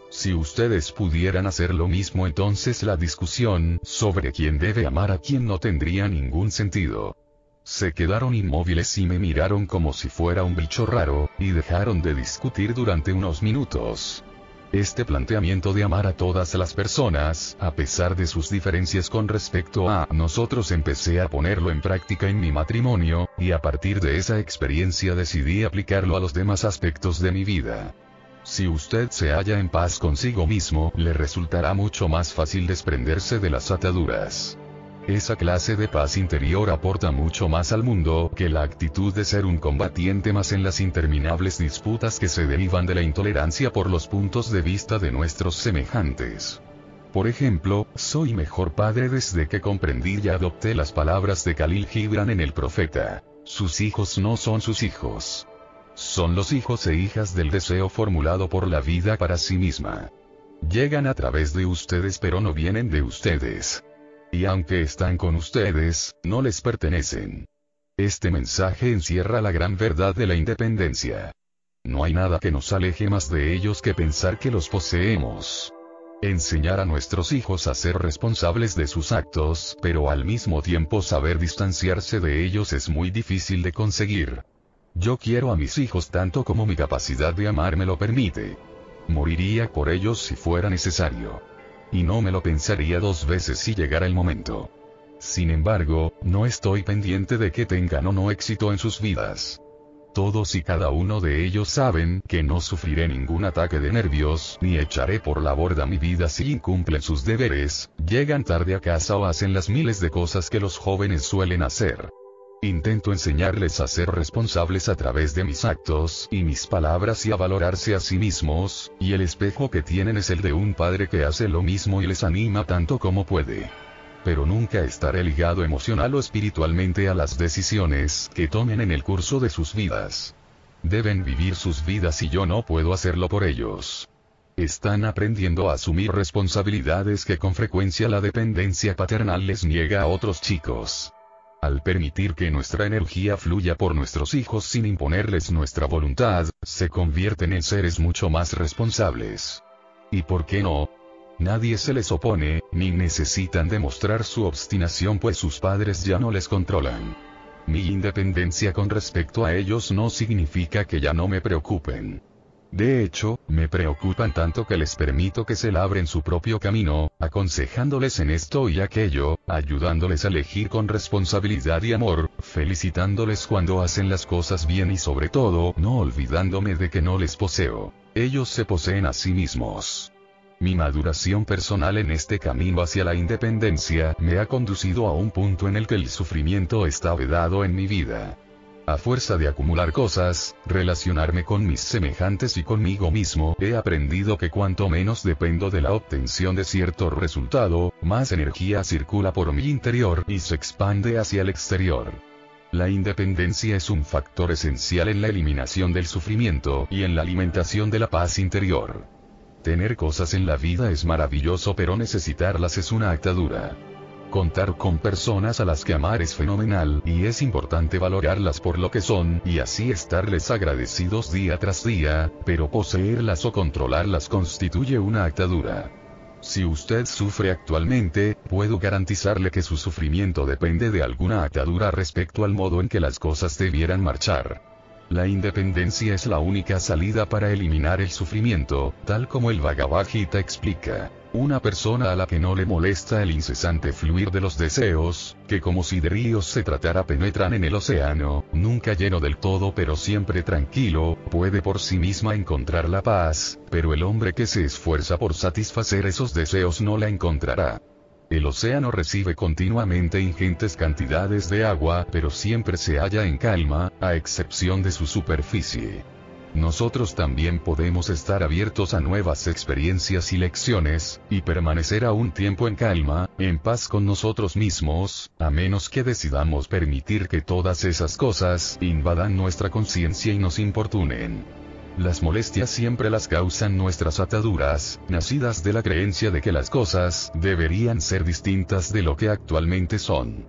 A: Si ustedes pudieran hacer lo mismo, entonces la discusión sobre quién debe amar a quién no tendría ningún sentido. Se quedaron inmóviles y me miraron como si fuera un bicho raro, y dejaron de discutir durante unos minutos. Este planteamiento de amar a todas las personas, a pesar de sus diferencias con respecto a nosotros, empecé a ponerlo en práctica en mi matrimonio, y a partir de esa experiencia decidí aplicarlo a los demás aspectos de mi vida. Si usted se halla en paz consigo mismo, le resultará mucho más fácil desprenderse de las ataduras. Esa clase de paz interior aporta mucho más al mundo que la actitud de ser un combatiente más en las interminables disputas que se derivan de la intolerancia por los puntos de vista de nuestros semejantes. Por ejemplo, soy mejor padre desde que comprendí y adopté las palabras de Khalil Gibran en El Profeta. Sus hijos no son sus hijos. Son los hijos e hijas del deseo formulado por la vida para sí misma. Llegan a través de ustedes pero no vienen de ustedes. Y aunque están con ustedes, no les pertenecen. Este mensaje encierra la gran verdad de la independencia. No hay nada que nos aleje más de ellos que pensar que los poseemos. Enseñar a nuestros hijos a ser responsables de sus actos, pero al mismo tiempo saber distanciarse de ellos es muy difícil de conseguir. Yo quiero a mis hijos tanto como mi capacidad de amar me lo permite. Moriría por ellos si fuera necesario. Y no me lo pensaría dos veces si llegara el momento. Sin embargo, no estoy pendiente de que tengan o no éxito en sus vidas. Todos y cada uno de ellos saben que no sufriré ningún ataque de nervios, ni echaré por la borda mi vida si incumplen sus deberes, llegan tarde a casa o hacen las miles de cosas que los jóvenes suelen hacer. Intento enseñarles a ser responsables a través de mis actos y mis palabras y a valorarse a sí mismos, y el espejo que tienen es el de un padre que hace lo mismo y les anima tanto como puede. Pero nunca estaré ligado emocional o espiritualmente a las decisiones que tomen en el curso de sus vidas. Deben vivir sus vidas y yo no puedo hacerlo por ellos. Están aprendiendo a asumir responsabilidades que con frecuencia la dependencia paternal les niega a otros chicos. Al permitir que nuestra energía fluya por nuestros hijos sin imponerles nuestra voluntad, se convierten en seres mucho más responsables. ¿Y por qué no? Nadie se les opone, ni necesitan demostrar su obstinación pues sus padres ya no les controlan. Mi independencia con respecto a ellos no significa que ya no me preocupen. De hecho, me preocupan tanto que les permito que se labren su propio camino, aconsejándoles en esto y aquello, ayudándoles a elegir con responsabilidad y amor, felicitándoles cuando hacen las cosas bien y sobre todo, no olvidándome de que no les poseo. Ellos se poseen a sí mismos. Mi maduración personal en este camino hacia la independencia me ha conducido a un punto en el que el sufrimiento está vedado en mi vida. A fuerza de acumular cosas, relacionarme con mis semejantes y conmigo mismo, he aprendido que cuanto menos dependo de la obtención de cierto resultado, más energía circula por mi interior y se expande hacia el exterior. La independencia es un factor esencial en la eliminación del sufrimiento y en la alimentación de la paz interior. Tener cosas en la vida es maravilloso pero necesitarlas es una atadura. Contar con personas a las que amar es fenomenal y es importante valorarlas por lo que son y así estarles agradecidos día tras día, pero poseerlas o controlarlas constituye una atadura. Si usted sufre actualmente, puedo garantizarle que su sufrimiento depende de alguna atadura respecto al modo en que las cosas debieran marchar. La independencia es la única salida para eliminar el sufrimiento, tal como el Bhagavad Gita explica. Una persona a la que no le molesta el incesante fluir de los deseos, que como si de ríos se tratara penetran en el océano, nunca lleno del todo pero siempre tranquilo, puede por sí misma encontrar la paz, pero el hombre que se esfuerza por satisfacer esos deseos no la encontrará. El océano recibe continuamente ingentes cantidades de agua, pero siempre se halla en calma, a excepción de su superficie. Nosotros también podemos estar abiertos a nuevas experiencias y lecciones, y permanecer a un tiempo en calma, en paz con nosotros mismos, a menos que decidamos permitir que todas esas cosas invadan nuestra conciencia y nos importunen. Las molestias siempre las causan nuestras ataduras, nacidas de la creencia de que las cosas deberían ser distintas de lo que actualmente son.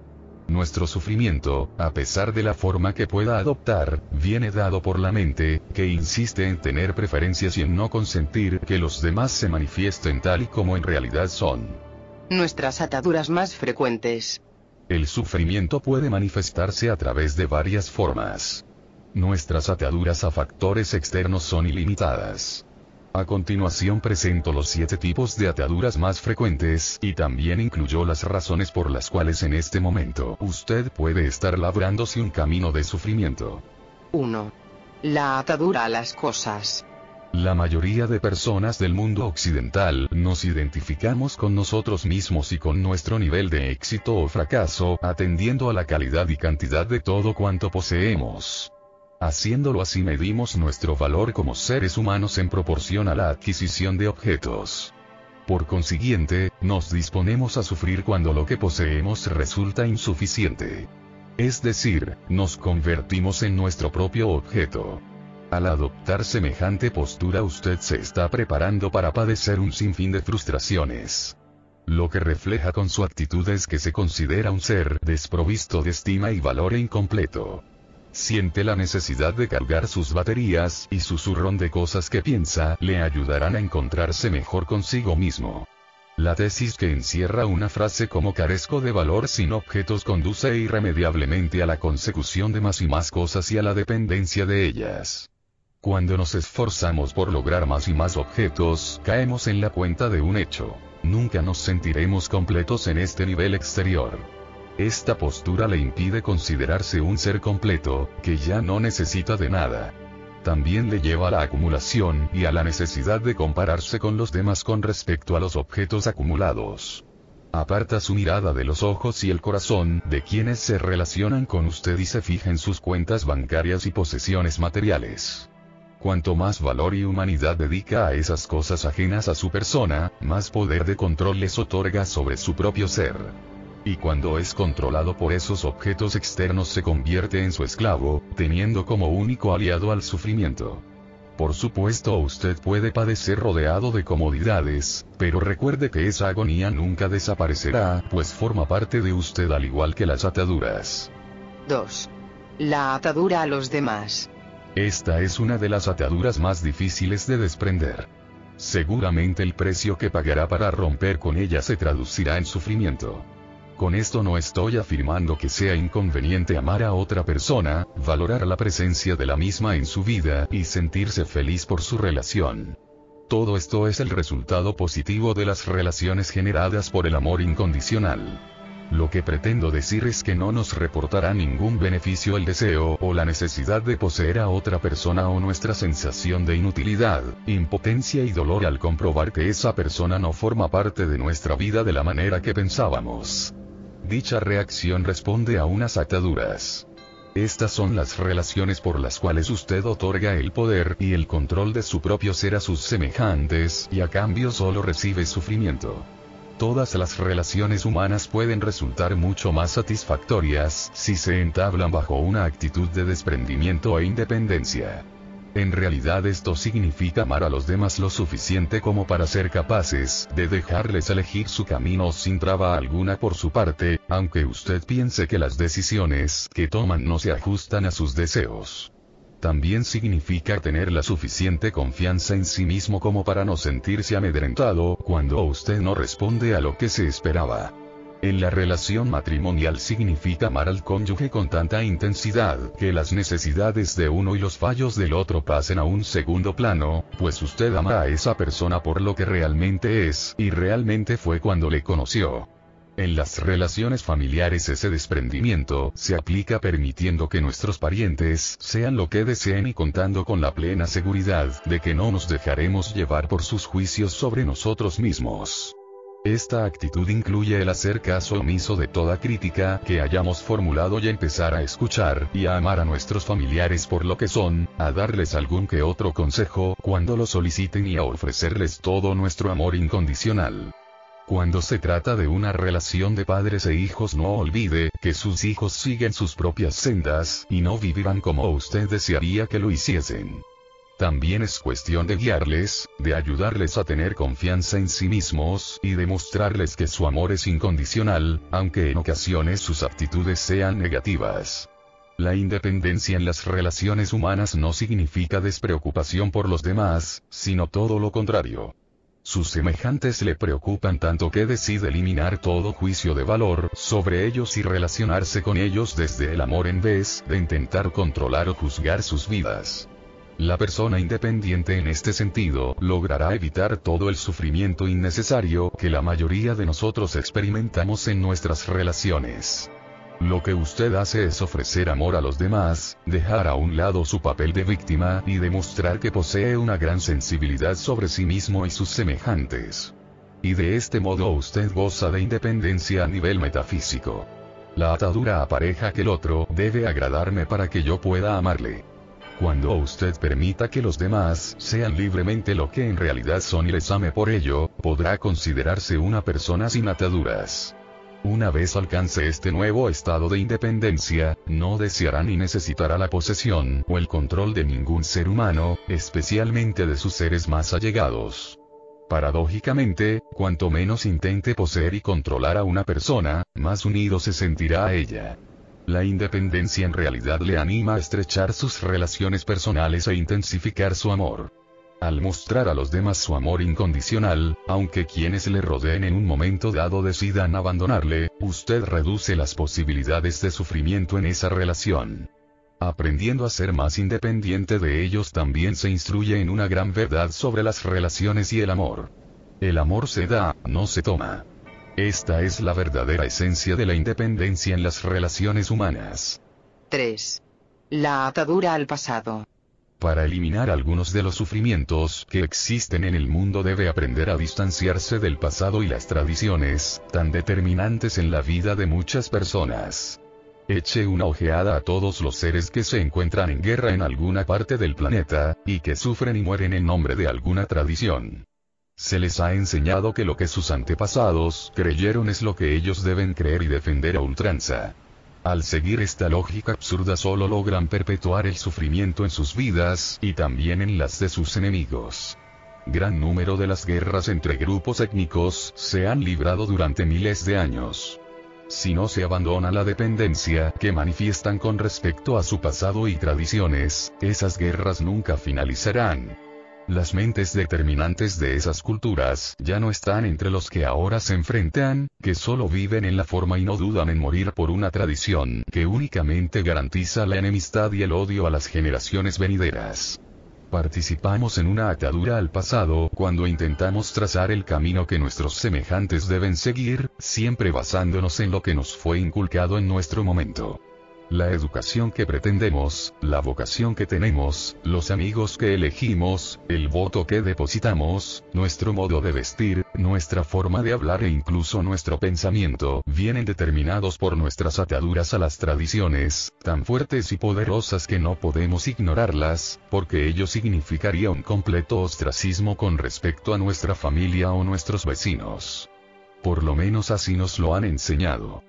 A: Nuestro sufrimiento, a pesar de la forma que pueda adoptar, viene dado por la mente, que insiste en tener preferencias y en no consentir que los demás se manifiesten tal y como en realidad son.
B: Nuestras ataduras más frecuentes.
A: El sufrimiento puede manifestarse a través de varias formas. Nuestras ataduras a factores externos son ilimitadas. A continuación presento los 7 tipos de ataduras más frecuentes y también incluyo las razones por las cuales en este momento usted puede estar labrándose un camino de sufrimiento.
B: 1. La atadura a las cosas.
A: La mayoría de personas del mundo occidental nos identificamos con nosotros mismos y con nuestro nivel de éxito o fracaso, atendiendo a la calidad y cantidad de todo cuanto poseemos. Haciéndolo así medimos nuestro valor como seres humanos en proporción a la adquisición de objetos. Por consiguiente, nos disponemos a sufrir cuando lo que poseemos resulta insuficiente. Es decir, nos convertimos en nuestro propio objeto. Al adoptar semejante postura usted se está preparando para padecer un sinfín de frustraciones. Lo que refleja con su actitud es que se considera un ser desprovisto de estima y valor e incompleto. Siente la necesidad de cargar sus baterías, y su zurrón de cosas que piensa le ayudarán a encontrarse mejor consigo mismo. La tesis que encierra una frase como carezco de valor sin objetos conduce irremediablemente a la consecución de más y más cosas y a la dependencia de ellas. Cuando nos esforzamos por lograr más y más objetos, caemos en la cuenta de un hecho: nunca nos sentiremos completos en este nivel exterior. Esta postura le impide considerarse un ser completo, que ya no necesita de nada. También le lleva a la acumulación y a la necesidad de compararse con los demás con respecto a los objetos acumulados. Aparta su mirada de los ojos y el corazón de quienes se relacionan con usted y se fija en sus cuentas bancarias y posesiones materiales. Cuanto más valor y humanidad dedica a esas cosas ajenas a su persona, más poder de control les otorga sobre su propio ser. Y cuando es controlado por esos objetos externos se convierte en su esclavo, teniendo como único aliado al sufrimiento. Por supuesto usted puede padecer rodeado de comodidades, pero recuerde que esa agonía nunca desaparecerá, pues forma parte de usted al igual que las ataduras.
B: 2. La atadura a los demás.
A: Esta es una de las ataduras más difíciles de desprender. Seguramente el precio que pagará para romper con ella se traducirá en sufrimiento. Con esto no estoy afirmando que sea inconveniente amar a otra persona, valorar la presencia de la misma en su vida y sentirse feliz por su relación. Todo esto es el resultado positivo de las relaciones generadas por el amor incondicional. Lo que pretendo decir es que no nos reportará ningún beneficio el deseo o la necesidad de poseer a otra persona o nuestra sensación de inutilidad, impotencia y dolor al comprobar que esa persona no forma parte de nuestra vida de la manera que pensábamos. Dicha reacción responde a unas ataduras. Estas son las relaciones por las cuales usted otorga el poder y el control de su propio ser a sus semejantes, y a cambio solo recibe sufrimiento. Todas las relaciones humanas pueden resultar mucho más satisfactorias si se entablan bajo una actitud de desprendimiento e independencia. En realidad esto significa amar a los demás lo suficiente como para ser capaces de dejarles elegir su camino sin traba alguna por su parte, aunque usted piense que las decisiones que toman no se ajustan a sus deseos. También significa tener la suficiente confianza en sí mismo como para no sentirse amedrentado cuando usted no responde a lo que se esperaba. En la relación matrimonial significa amar al cónyuge con tanta intensidad que las necesidades de uno y los fallos del otro pasen a un segundo plano, pues usted ama a esa persona por lo que realmente es y realmente fue cuando le conoció. En las relaciones familiares ese desprendimiento se aplica permitiendo que nuestros parientes sean lo que deseen y contando con la plena seguridad de que no nos dejaremos llevar por sus juicios sobre nosotros mismos. Esta actitud incluye el hacer caso omiso de toda crítica que hayamos formulado y empezar a escuchar y a amar a nuestros familiares por lo que son, a darles algún que otro consejo cuando lo soliciten y a ofrecerles todo nuestro amor incondicional. Cuando se trata de una relación de padres e hijos, no olvide que sus hijos siguen sus propias sendas y no vivirán como usted desearía que lo hiciesen. También es cuestión de guiarles, de ayudarles a tener confianza en sí mismos y de mostrarles que su amor es incondicional, aunque en ocasiones sus actitudes sean negativas. La independencia en las relaciones humanas no significa despreocupación por los demás, sino todo lo contrario. Sus semejantes le preocupan tanto que decide eliminar todo juicio de valor sobre ellos y relacionarse con ellos desde el amor en vez de intentar controlar o juzgar sus vidas. La persona independiente en este sentido logrará evitar todo el sufrimiento innecesario que la mayoría de nosotros experimentamos en nuestras relaciones. Lo que usted hace es ofrecer amor a los demás, dejar a un lado su papel de víctima y demostrar que posee una gran sensibilidad sobre sí mismo y sus semejantes. Y de este modo usted goza de independencia a nivel metafísico. La atadura apareja que el otro debe agradarme para que yo pueda amarle. Cuando usted permita que los demás sean libremente lo que en realidad son y les ame por ello, podrá considerarse una persona sin ataduras. Una vez alcance este nuevo estado de independencia, no deseará ni necesitará la posesión o el control de ningún ser humano, especialmente de sus seres más allegados. Paradójicamente, cuanto menos intente poseer y controlar a una persona, más unido se sentirá a ella. La independencia en realidad le anima a estrechar sus relaciones personales e intensificar su amor. Al mostrar a los demás su amor incondicional, aunque quienes le rodeen en un momento dado decidan abandonarle, usted reduce las posibilidades de sufrimiento en esa relación. Aprendiendo a ser más independiente de ellos también se instruye en una gran verdad sobre las relaciones y el amor. El amor se da, no se toma. Esta es la verdadera esencia de la independencia en las relaciones humanas.
B: 3. La atadura al pasado.
A: Para eliminar algunos de los sufrimientos que existen en el mundo debe aprender a distanciarse del pasado y las tradiciones, tan determinantes en la vida de muchas personas. Eche una ojeada a todos los seres que se encuentran en guerra en alguna parte del planeta, y que sufren y mueren en nombre de alguna tradición. Se les ha enseñado que lo que sus antepasados creyeron es lo que ellos deben creer y defender a ultranza. Al seguir esta lógica absurda solo logran perpetuar el sufrimiento en sus vidas y también en las de sus enemigos. Gran número de las guerras entre grupos étnicos se han librado durante miles de años. Si no se abandona la dependencia que manifiestan con respecto a su pasado y tradiciones, esas guerras nunca finalizarán. Las mentes determinantes de esas culturas ya no están entre los que ahora se enfrentan, que solo viven en la forma y no dudan en morir por una tradición que únicamente garantiza la enemistad y el odio a las generaciones venideras. Participamos en una atadura al pasado cuando intentamos trazar el camino que nuestros semejantes deben seguir, siempre basándonos en lo que nos fue inculcado en nuestro momento. La educación que pretendemos, la vocación que tenemos, los amigos que elegimos, el voto que depositamos, nuestro modo de vestir, nuestra forma de hablar e incluso nuestro pensamiento, vienen determinados por nuestras ataduras a las tradiciones, tan fuertes y poderosas que no podemos ignorarlas, porque ello significaría un completo ostracismo con respecto a nuestra familia o nuestros vecinos. Por lo menos así nos lo han enseñado.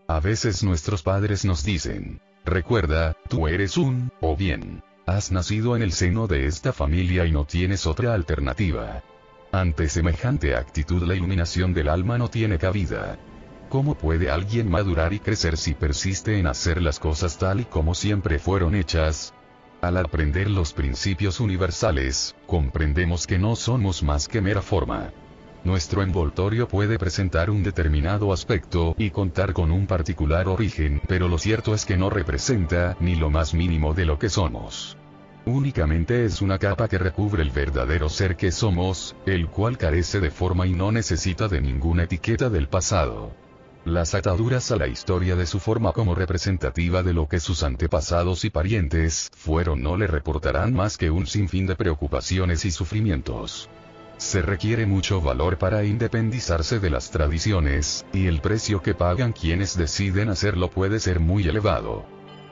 A: A veces nuestros padres nos dicen, recuerda, tú eres o bien, has nacido en el seno de esta familia y no tienes otra alternativa. Ante semejante actitud la iluminación del alma no tiene cabida. ¿Cómo puede alguien madurar y crecer si persiste en hacer las cosas tal y como siempre fueron hechas? Al aprender los principios universales, comprendemos que no somos más que mera forma. Nuestro envoltorio puede presentar un determinado aspecto y contar con un particular origen, pero lo cierto es que no representa ni lo más mínimo de lo que somos. Únicamente es una capa que recubre el verdadero ser que somos, el cual carece de forma y no necesita de ninguna etiqueta del pasado. Las ataduras a la historia de su forma como representativa de lo que sus antepasados y parientes fueron no le reportarán más que un sinfín de preocupaciones y sufrimientos. Se requiere mucho valor para independizarse de las tradiciones, y el precio que pagan quienes deciden hacerlo puede ser muy elevado.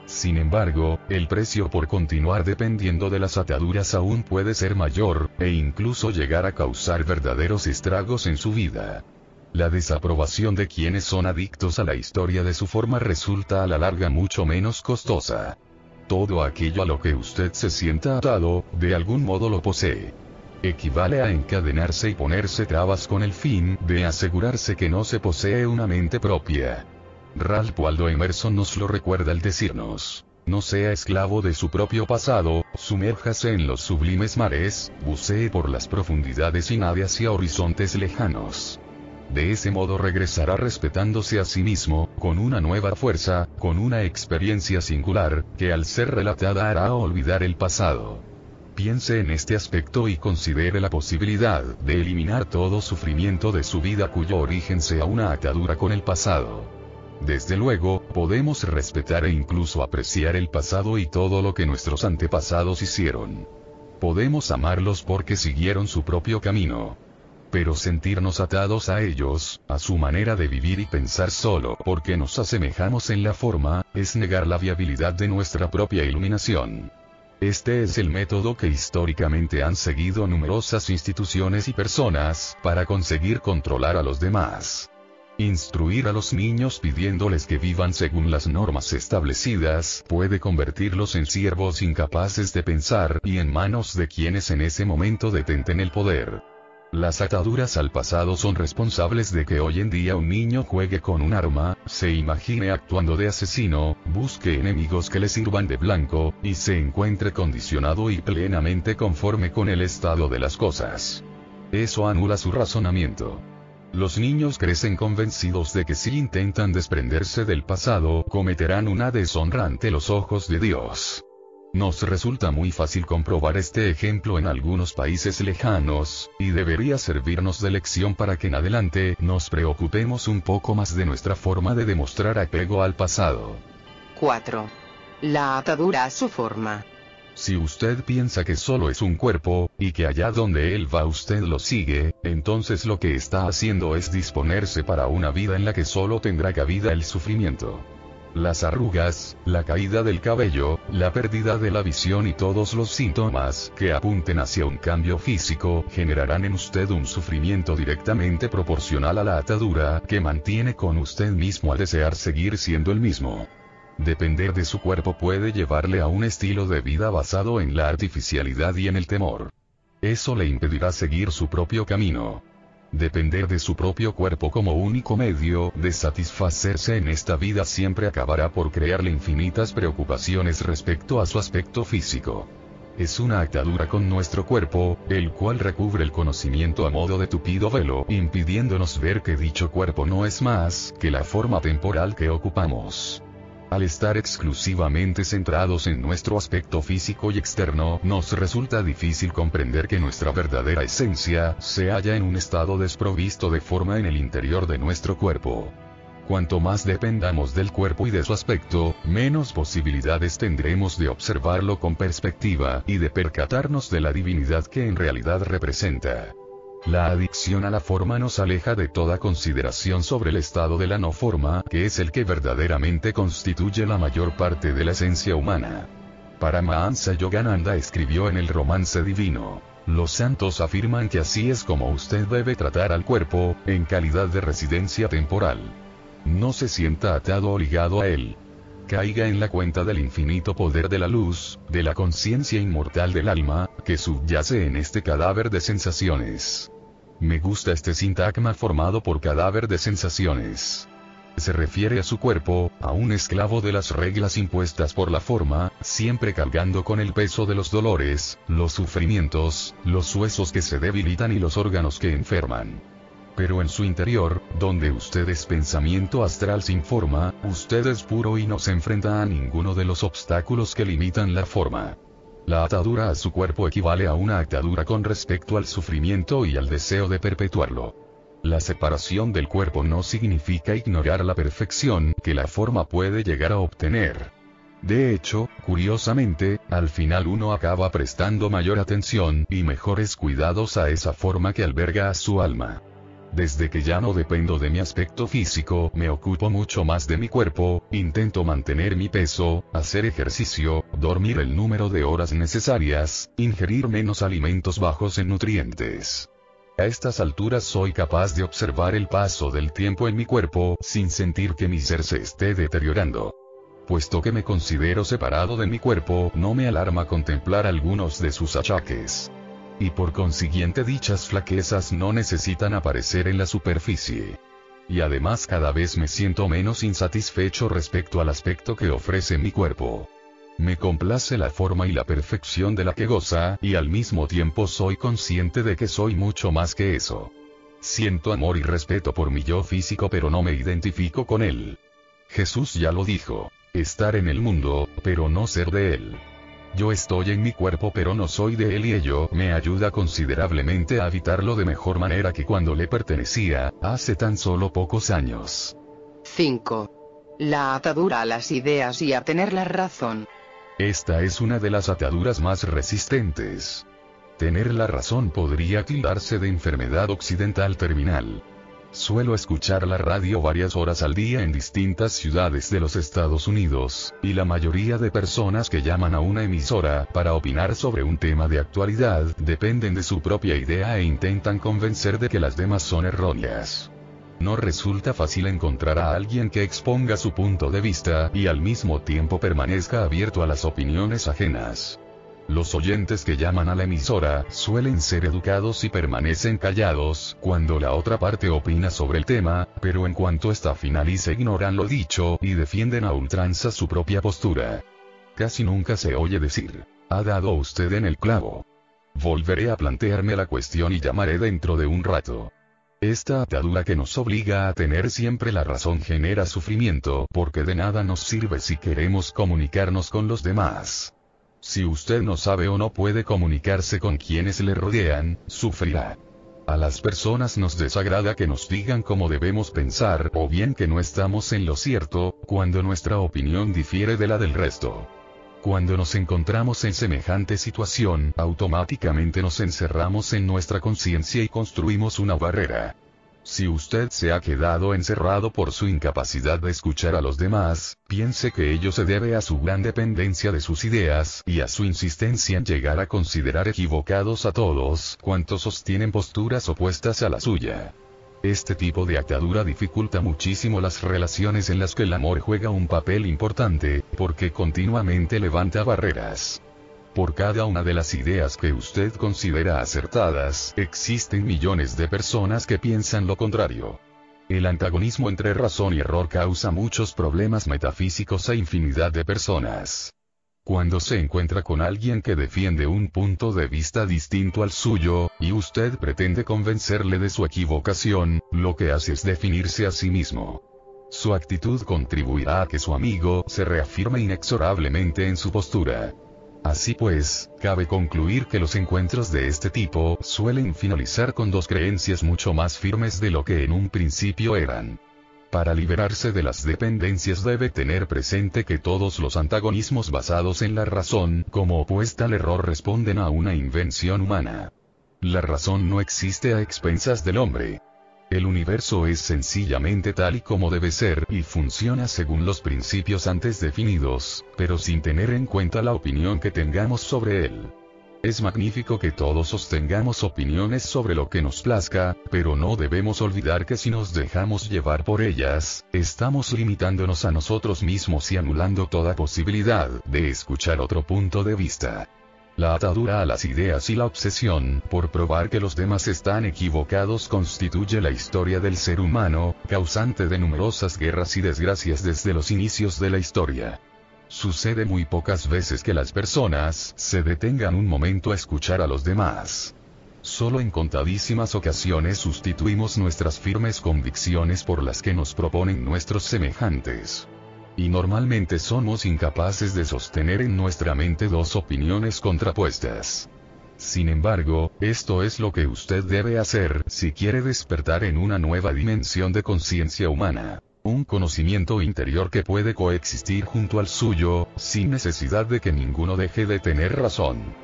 A: Sin embargo, el precio por continuar dependiendo de las ataduras aún puede ser mayor, e incluso llegar a causar verdaderos estragos en su vida. La desaprobación de quienes son adictos a la historia de su forma resulta a la larga mucho menos costosa. Todo aquello a lo que usted se sienta atado, de algún modo lo posee. Equivale a encadenarse y ponerse trabas con el fin de asegurarse que no se posee una mente propia. Ralph Waldo Emerson nos lo recuerda al decirnos, no sea esclavo de su propio pasado, sumérjase en los sublimes mares, bucee por las profundidades y nade hacia horizontes lejanos. De ese modo regresará respetándose a sí mismo, con una nueva fuerza, con una experiencia singular, que al ser relatada hará olvidar el pasado. Piense en este aspecto y considere la posibilidad de eliminar todo sufrimiento de su vida cuyo origen sea una atadura con el pasado. Desde luego, podemos respetar e incluso apreciar el pasado y todo lo que nuestros antepasados hicieron. Podemos amarlos porque siguieron su propio camino. Pero sentirnos atados a ellos, a su manera de vivir y pensar solo porque nos asemejamos en la forma, es negar la viabilidad de nuestra propia iluminación. Este es el método que históricamente han seguido numerosas instituciones y personas para conseguir controlar a los demás. Instruir a los niños pidiéndoles que vivan según las normas establecidas puede convertirlos en siervos incapaces de pensar y en manos de quienes en ese momento detenten el poder. Las ataduras al pasado son responsables de que hoy en día un niño juegue con un arma, se imagine actuando de asesino, busque enemigos que le sirvan de blanco, y se encuentre condicionado y plenamente conforme con el estado de las cosas. Eso anula su razonamiento. Los niños crecen convencidos de que si intentan desprenderse del pasado, cometerán una deshonra ante los ojos de Dios. Nos resulta muy fácil comprobar este ejemplo en algunos países lejanos, y debería servirnos de lección para que en adelante nos preocupemos un poco más de nuestra forma de demostrar apego al pasado.
B: 4. La atadura a su forma.
A: Si usted piensa que solo es un cuerpo, y que allá donde él va usted lo sigue, entonces lo que está haciendo es disponerse para una vida en la que solo tendrá cabida el sufrimiento. Las arrugas, la caída del cabello, la pérdida de la visión y todos los síntomas que apunten hacia un cambio físico generarán en usted un sufrimiento directamente proporcional a la atadura que mantiene con usted mismo al desear seguir siendo el mismo. Depender de su cuerpo puede llevarle a un estilo de vida basado en la artificialidad y en el temor. Eso le impedirá seguir su propio camino. Depender de su propio cuerpo como único medio de satisfacerse en esta vida siempre acabará por crearle infinitas preocupaciones respecto a su aspecto físico. Es una atadura con nuestro cuerpo, el cual recubre el conocimiento a modo de tupido velo, impidiéndonos ver que dicho cuerpo no es más que la forma temporal que ocupamos. Al estar exclusivamente centrados en nuestro aspecto físico y externo, nos resulta difícil comprender que nuestra verdadera esencia se halla en un estado desprovisto de forma en el interior de nuestro cuerpo. Cuanto más dependamos del cuerpo y de su aspecto, menos posibilidades tendremos de observarlo con perspectiva y de percatarnos de la divinidad que en realidad representa. La adicción a la forma nos aleja de toda consideración sobre el estado de la no forma, que es el que verdaderamente constituye la mayor parte de la esencia humana. Paramahansa Yogananda escribió en el Romance Divino: los santos afirman que así es como usted debe tratar al cuerpo, en calidad de residencia temporal. No se sienta atado o ligado a él. Caiga en la cuenta del infinito poder de la luz, de la conciencia inmortal del alma, que subyace en este cadáver de sensaciones. Me gusta este sintagma formado por cadáver de sensaciones. Se refiere a su cuerpo, a un esclavo de las reglas impuestas por la forma, siempre cargando con el peso de los dolores, los sufrimientos, los huesos que se debilitan y los órganos que enferman. Pero en su interior, donde usted es pensamiento astral sin forma, usted es puro y no se enfrenta a ninguno de los obstáculos que limitan la forma. La atadura a su cuerpo equivale a una atadura con respecto al sufrimiento y al deseo de perpetuarlo. La separación del cuerpo no significa ignorar la perfección que la forma puede llegar a obtener. De hecho, curiosamente, al final uno acaba prestando mayor atención y mejores cuidados a esa forma que alberga a su alma. Desde que ya no dependo de mi aspecto físico, me ocupo mucho más de mi cuerpo, intento mantener mi peso, hacer ejercicio, dormir el número de horas necesarias, ingerir menos alimentos bajos en nutrientes. A estas alturas soy capaz de observar el paso del tiempo en mi cuerpo, sin sentir que mi ser se esté deteriorando. Puesto que me considero separado de mi cuerpo, no me alarma contemplar algunos de sus achaques. Y por consiguiente dichas flaquezas no necesitan aparecer en la superficie. Y además cada vez me siento menos insatisfecho respecto al aspecto que ofrece mi cuerpo. Me complace la forma y la perfección de la que goza, y al mismo tiempo soy consciente de que soy mucho más que eso. Siento amor y respeto por mi yo físico, pero no me identifico con él. Jesús ya lo dijo: estar en el mundo, pero no ser de él. Yo estoy en mi cuerpo pero no soy de él, y ello me ayuda considerablemente a habitarlo de mejor manera que cuando le pertenecía, hace tan solo pocos años.
B: 5. La atadura a las ideas y a tener la razón.
A: Esta es una de las ataduras más resistentes. Tener la razón podría tildarse de enfermedad occidental terminal. Suelo escuchar la radio varias horas al día en distintas ciudades de los Estados Unidos, y la mayoría de personas que llaman a una emisora para opinar sobre un tema de actualidad dependen de su propia idea e intentan convencer de que las demás son erróneas. No resulta fácil encontrar a alguien que exponga su punto de vista y al mismo tiempo permanezca abierto a las opiniones ajenas. Los oyentes que llaman a la emisora suelen ser educados y permanecen callados cuando la otra parte opina sobre el tema, pero en cuanto esta finalice ignoran lo dicho y defienden a ultranza su propia postura. Casi nunca se oye decir, "Ha dado usted en el clavo. Volveré a plantearme la cuestión y llamaré dentro de un rato". Esta atadura que nos obliga a tener siempre la razón genera sufrimiento porque de nada nos sirve si queremos comunicarnos con los demás. Si usted no sabe o no puede comunicarse con quienes le rodean, sufrirá. A las personas nos desagrada que nos digan cómo debemos pensar o bien que no estamos en lo cierto, cuando nuestra opinión difiere de la del resto. Cuando nos encontramos en semejante situación, automáticamente nos encerramos en nuestra conciencia y construimos una barrera. Si usted se ha quedado encerrado por su incapacidad de escuchar a los demás, piense que ello se debe a su gran dependencia de sus ideas y a su insistencia en llegar a considerar equivocados a todos cuantos sostienen posturas opuestas a la suya. Este tipo de atadura dificulta muchísimo las relaciones en las que el amor juega un papel importante, porque continuamente levanta barreras. Por cada una de las ideas que usted considera acertadas, existen millones de personas que piensan lo contrario. El antagonismo entre razón y error causa muchos problemas metafísicos a infinidad de personas. Cuando se encuentra con alguien que defiende un punto de vista distinto al suyo, y usted pretende convencerle de su equivocación, lo que hace es definirse a sí mismo. Su actitud contribuirá a que su amigo se reafirme inexorablemente en su postura. Así pues, cabe concluir que los encuentros de este tipo suelen finalizar con dos creencias mucho más firmes de lo que en un principio eran. Para liberarse de las dependencias debe tener presente que todos los antagonismos basados en la razón, como opuesta al error, responden a una invención humana. La razón no existe a expensas del hombre. El universo es sencillamente tal y como debe ser y funciona según los principios antes definidos, pero sin tener en cuenta la opinión que tengamos sobre él. Es magnífico que todos sostengamos opiniones sobre lo que nos plazca, pero no debemos olvidar que si nos dejamos llevar por ellas, estamos limitándonos a nosotros mismos y anulando toda posibilidad de escuchar otro punto de vista. La atadura a las ideas y la obsesión por probar que los demás están equivocados constituye la historia del ser humano, causante de numerosas guerras y desgracias desde los inicios de la historia. Sucede muy pocas veces que las personas se detengan un momento a escuchar a los demás. Solo en contadísimas ocasiones sustituimos nuestras firmes convicciones por las que nos proponen nuestros semejantes. Y normalmente somos incapaces de sostener en nuestra mente dos opiniones contrapuestas. Sin embargo, esto es lo que usted debe hacer si quiere despertar en una nueva dimensión de conciencia humana. Un conocimiento interior que puede coexistir junto al suyo, sin necesidad de que ninguno deje de tener razón.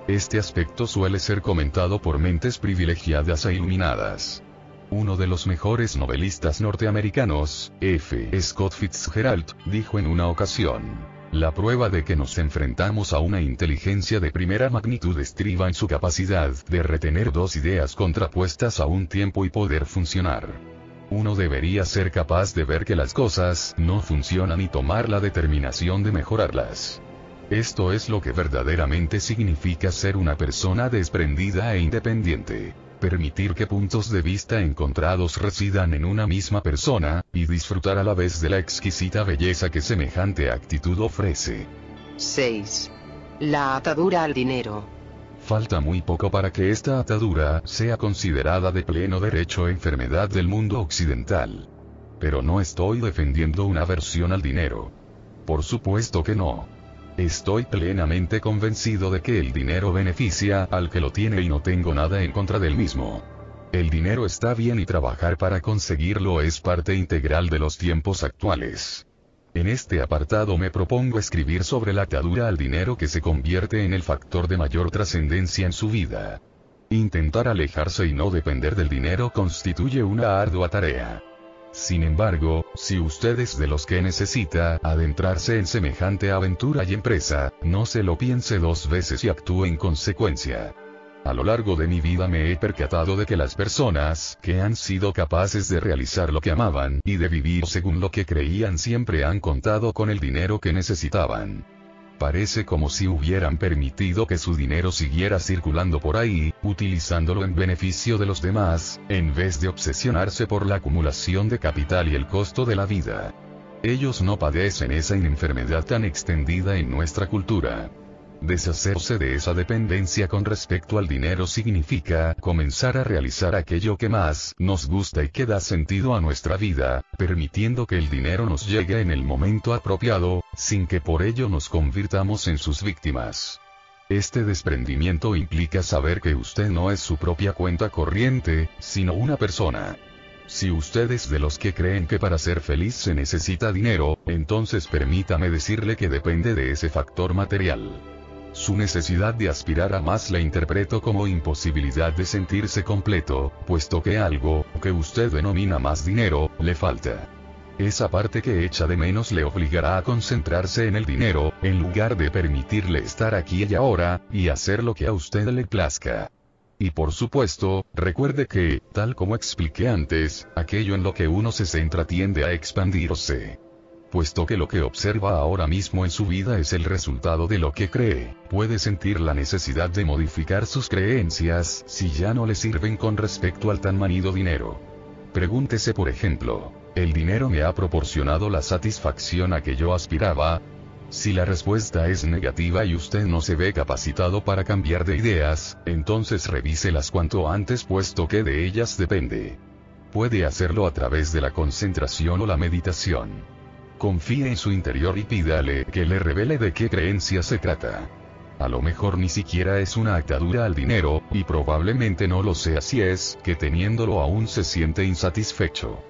A: Este aspecto suele ser comentado por mentes privilegiadas e iluminadas. Uno de los mejores novelistas norteamericanos, F. Scott Fitzgerald, dijo en una ocasión: "La prueba de que nos enfrentamos a una inteligencia de primera magnitud estriba en su capacidad de retener dos ideas contrapuestas a un tiempo y poder funcionar". Uno debería ser capaz de ver que las cosas no funcionan y tomar la determinación de mejorarlas. Esto es lo que verdaderamente significa ser una persona desprendida e independiente. Permitir que puntos de vista encontrados residan en una misma persona, y disfrutar a la vez de la exquisita belleza que semejante actitud ofrece.
B: 6. La atadura al dinero.
A: Falta muy poco para que esta atadura sea considerada de pleno derecho enfermedad del mundo occidental. Pero no estoy defendiendo una aversión al dinero. Por supuesto que no. Estoy plenamente convencido de que el dinero beneficia al que lo tiene y no tengo nada en contra del mismo. El dinero está bien y trabajar para conseguirlo es parte integral de los tiempos actuales. En este apartado me propongo escribir sobre la atadura al dinero que se convierte en el factor de mayor trascendencia en su vida. Intentar alejarse y no depender del dinero constituye una ardua tarea. Sin embargo, si usted es de los que necesita adentrarse en semejante aventura y empresa, no se lo piense dos veces y actúe en consecuencia. A lo largo de mi vida me he percatado de que las personas que han sido capaces de realizar lo que amaban y de vivir según lo que creían siempre han contado con el dinero que necesitaban. Parece como si hubieran permitido que su dinero siguiera circulando por ahí, utilizándolo en beneficio de los demás, en vez de obsesionarse por la acumulación de capital y el costo de la vida. Ellos no padecen esa enfermedad tan extendida en nuestra cultura. Deshacerse de esa dependencia con respecto al dinero significa comenzar a realizar aquello que más nos gusta y que da sentido a nuestra vida, permitiendo que el dinero nos llegue en el momento apropiado, sin que por ello nos convirtamos en sus víctimas. Este desprendimiento implica saber que usted no es su propia cuenta corriente, sino una persona. Si usted es de los que creen que para ser feliz se necesita dinero, entonces permítame decirle que depende de ese factor material. Su necesidad de aspirar a más la interpreto como imposibilidad de sentirse completo, puesto que algo, que usted denomina más dinero, le falta. Esa parte que echa de menos le obligará a concentrarse en el dinero, en lugar de permitirle estar aquí y ahora, y hacer lo que a usted le plazca. Y por supuesto, recuerde que, tal como expliqué antes, aquello en lo que uno se centra tiende a expandirse. Puesto que lo que observa ahora mismo en su vida es el resultado de lo que cree, puede sentir la necesidad de modificar sus creencias si ya no le sirven con respecto al tan manido dinero. Pregúntese por ejemplo, ¿el dinero me ha proporcionado la satisfacción a que yo aspiraba? Si la respuesta es negativa y usted no se ve capacitado para cambiar de ideas, entonces revíselas cuanto antes puesto que de ellas depende. Puede hacerlo a través de la concentración o la meditación. Confíe en su interior y pídale que le revele de qué creencia se trata. A lo mejor ni siquiera es una atadura al dinero, y probablemente no lo sea si es que teniéndolo aún se siente insatisfecho.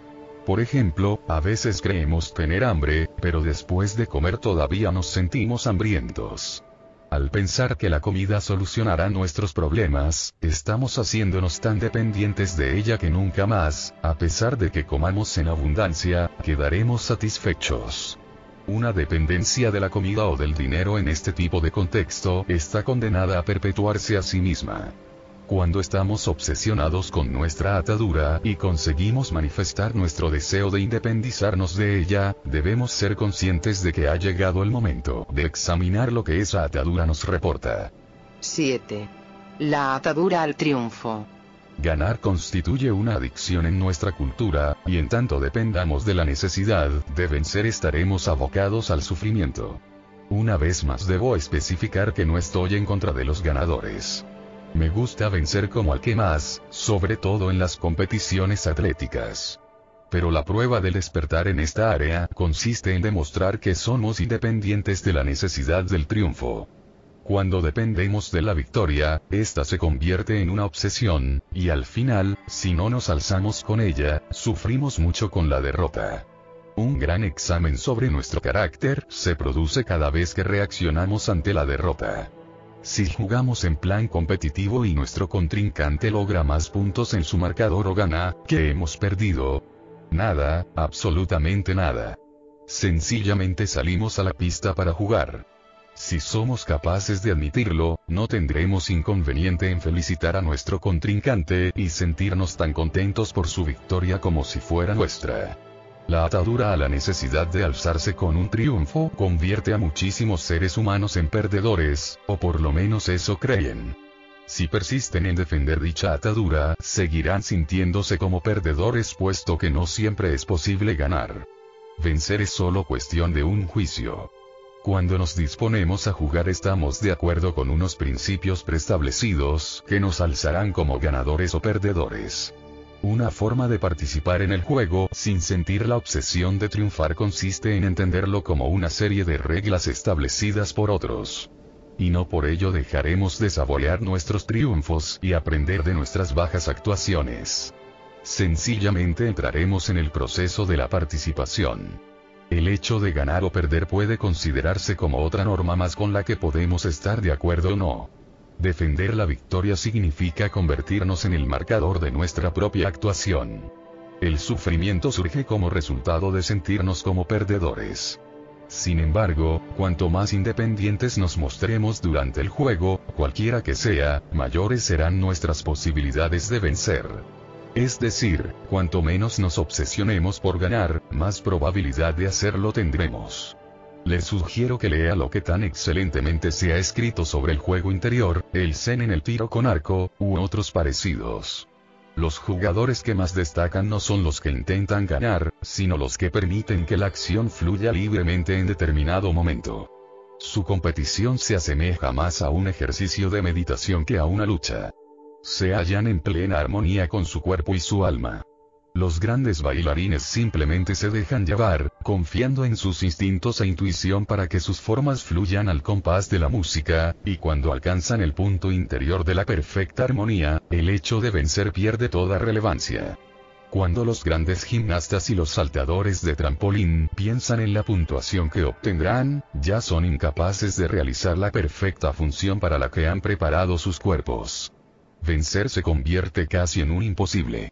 A: Por ejemplo, a veces creemos tener hambre, pero después de comer todavía nos sentimos hambrientos. Al pensar que la comida solucionará nuestros problemas, estamos haciéndonos tan dependientes de ella que nunca más, a pesar de que comamos en abundancia, quedaremos satisfechos. Una dependencia de la comida o del dinero en este tipo de contexto está condenada a perpetuarse a sí misma. Cuando estamos obsesionados con nuestra atadura y conseguimos manifestar nuestro deseo de independizarnos de ella, debemos ser conscientes de que ha llegado el momento de examinar lo que esa atadura nos reporta.
B: 7. La atadura al triunfo.
A: Ganar constituye una adicción en nuestra cultura, y en tanto dependamos de la necesidad de vencer estaremos abocados al sufrimiento. Una vez más debo especificar que no estoy en contra de los ganadores. Me gusta vencer como al que más, sobre todo en las competiciones atléticas. Pero la prueba del despertar en esta área consiste en demostrar que somos independientes de la necesidad del triunfo. Cuando dependemos de la victoria, esta se convierte en una obsesión, y al final, si no nos alzamos con ella, sufrimos mucho con la derrota. Un gran examen sobre nuestro carácter se produce cada vez que reaccionamos ante la derrota. Si jugamos en plan competitivo y nuestro contrincante logra más puntos en su marcador o gana, ¿qué hemos perdido? Nada, absolutamente nada. Sencillamente salimos a la pista para jugar. Si somos capaces de admitirlo, no tendremos inconveniente en felicitar a nuestro contrincante y sentirnos tan contentos por su victoria como si fuera nuestra. La atadura a la necesidad de alzarse con un triunfo convierte a muchísimos seres humanos en perdedores, o por lo menos eso creen. Si persisten en defender dicha atadura, seguirán sintiéndose como perdedores puesto que no siempre es posible ganar. Vencer es solo cuestión de un juicio. Cuando nos disponemos a jugar estamos de acuerdo con unos principios preestablecidos que nos alzarán como ganadores o perdedores. Una forma de participar en el juego sin sentir la obsesión de triunfar consiste en entenderlo como una serie de reglas establecidas por otros. Y no por ello dejaremos de saborear nuestros triunfos y aprender de nuestras bajas actuaciones. Sencillamente entraremos en el proceso de la participación. El hecho de ganar o perder puede considerarse como otra norma más con la que podemos estar de acuerdo o no. Defender la victoria significa convertirnos en el marcador de nuestra propia actuación. El sufrimiento surge como resultado de sentirnos como perdedores. Sin embargo, cuanto más independientes nos mostremos durante el juego, cualquiera que sea, mayores serán nuestras posibilidades de vencer. Es decir, cuanto menos nos obsesionemos por ganar, más probabilidad de hacerlo tendremos. Les sugiero que lea lo que tan excelentemente se ha escrito sobre el juego interior, el zen en el tiro con arco, u otros parecidos. Los jugadores que más destacan no son los que intentan ganar, sino los que permiten que la acción fluya libremente en determinado momento. Su competición se asemeja más a un ejercicio de meditación que a una lucha. Se hallan en plena armonía con su cuerpo y su alma. Los grandes bailarines simplemente se dejan llevar, confiando en sus instintos e intuición para que sus formas fluyan al compás de la música, y cuando alcanzan el punto interior de la perfecta armonía, el hecho de vencer pierde toda relevancia. Cuando los grandes gimnastas y los saltadores de trampolín piensan en la puntuación que obtendrán, ya son incapaces de realizar la perfecta función para la que han preparado sus cuerpos. Vencer se convierte casi en un imposible.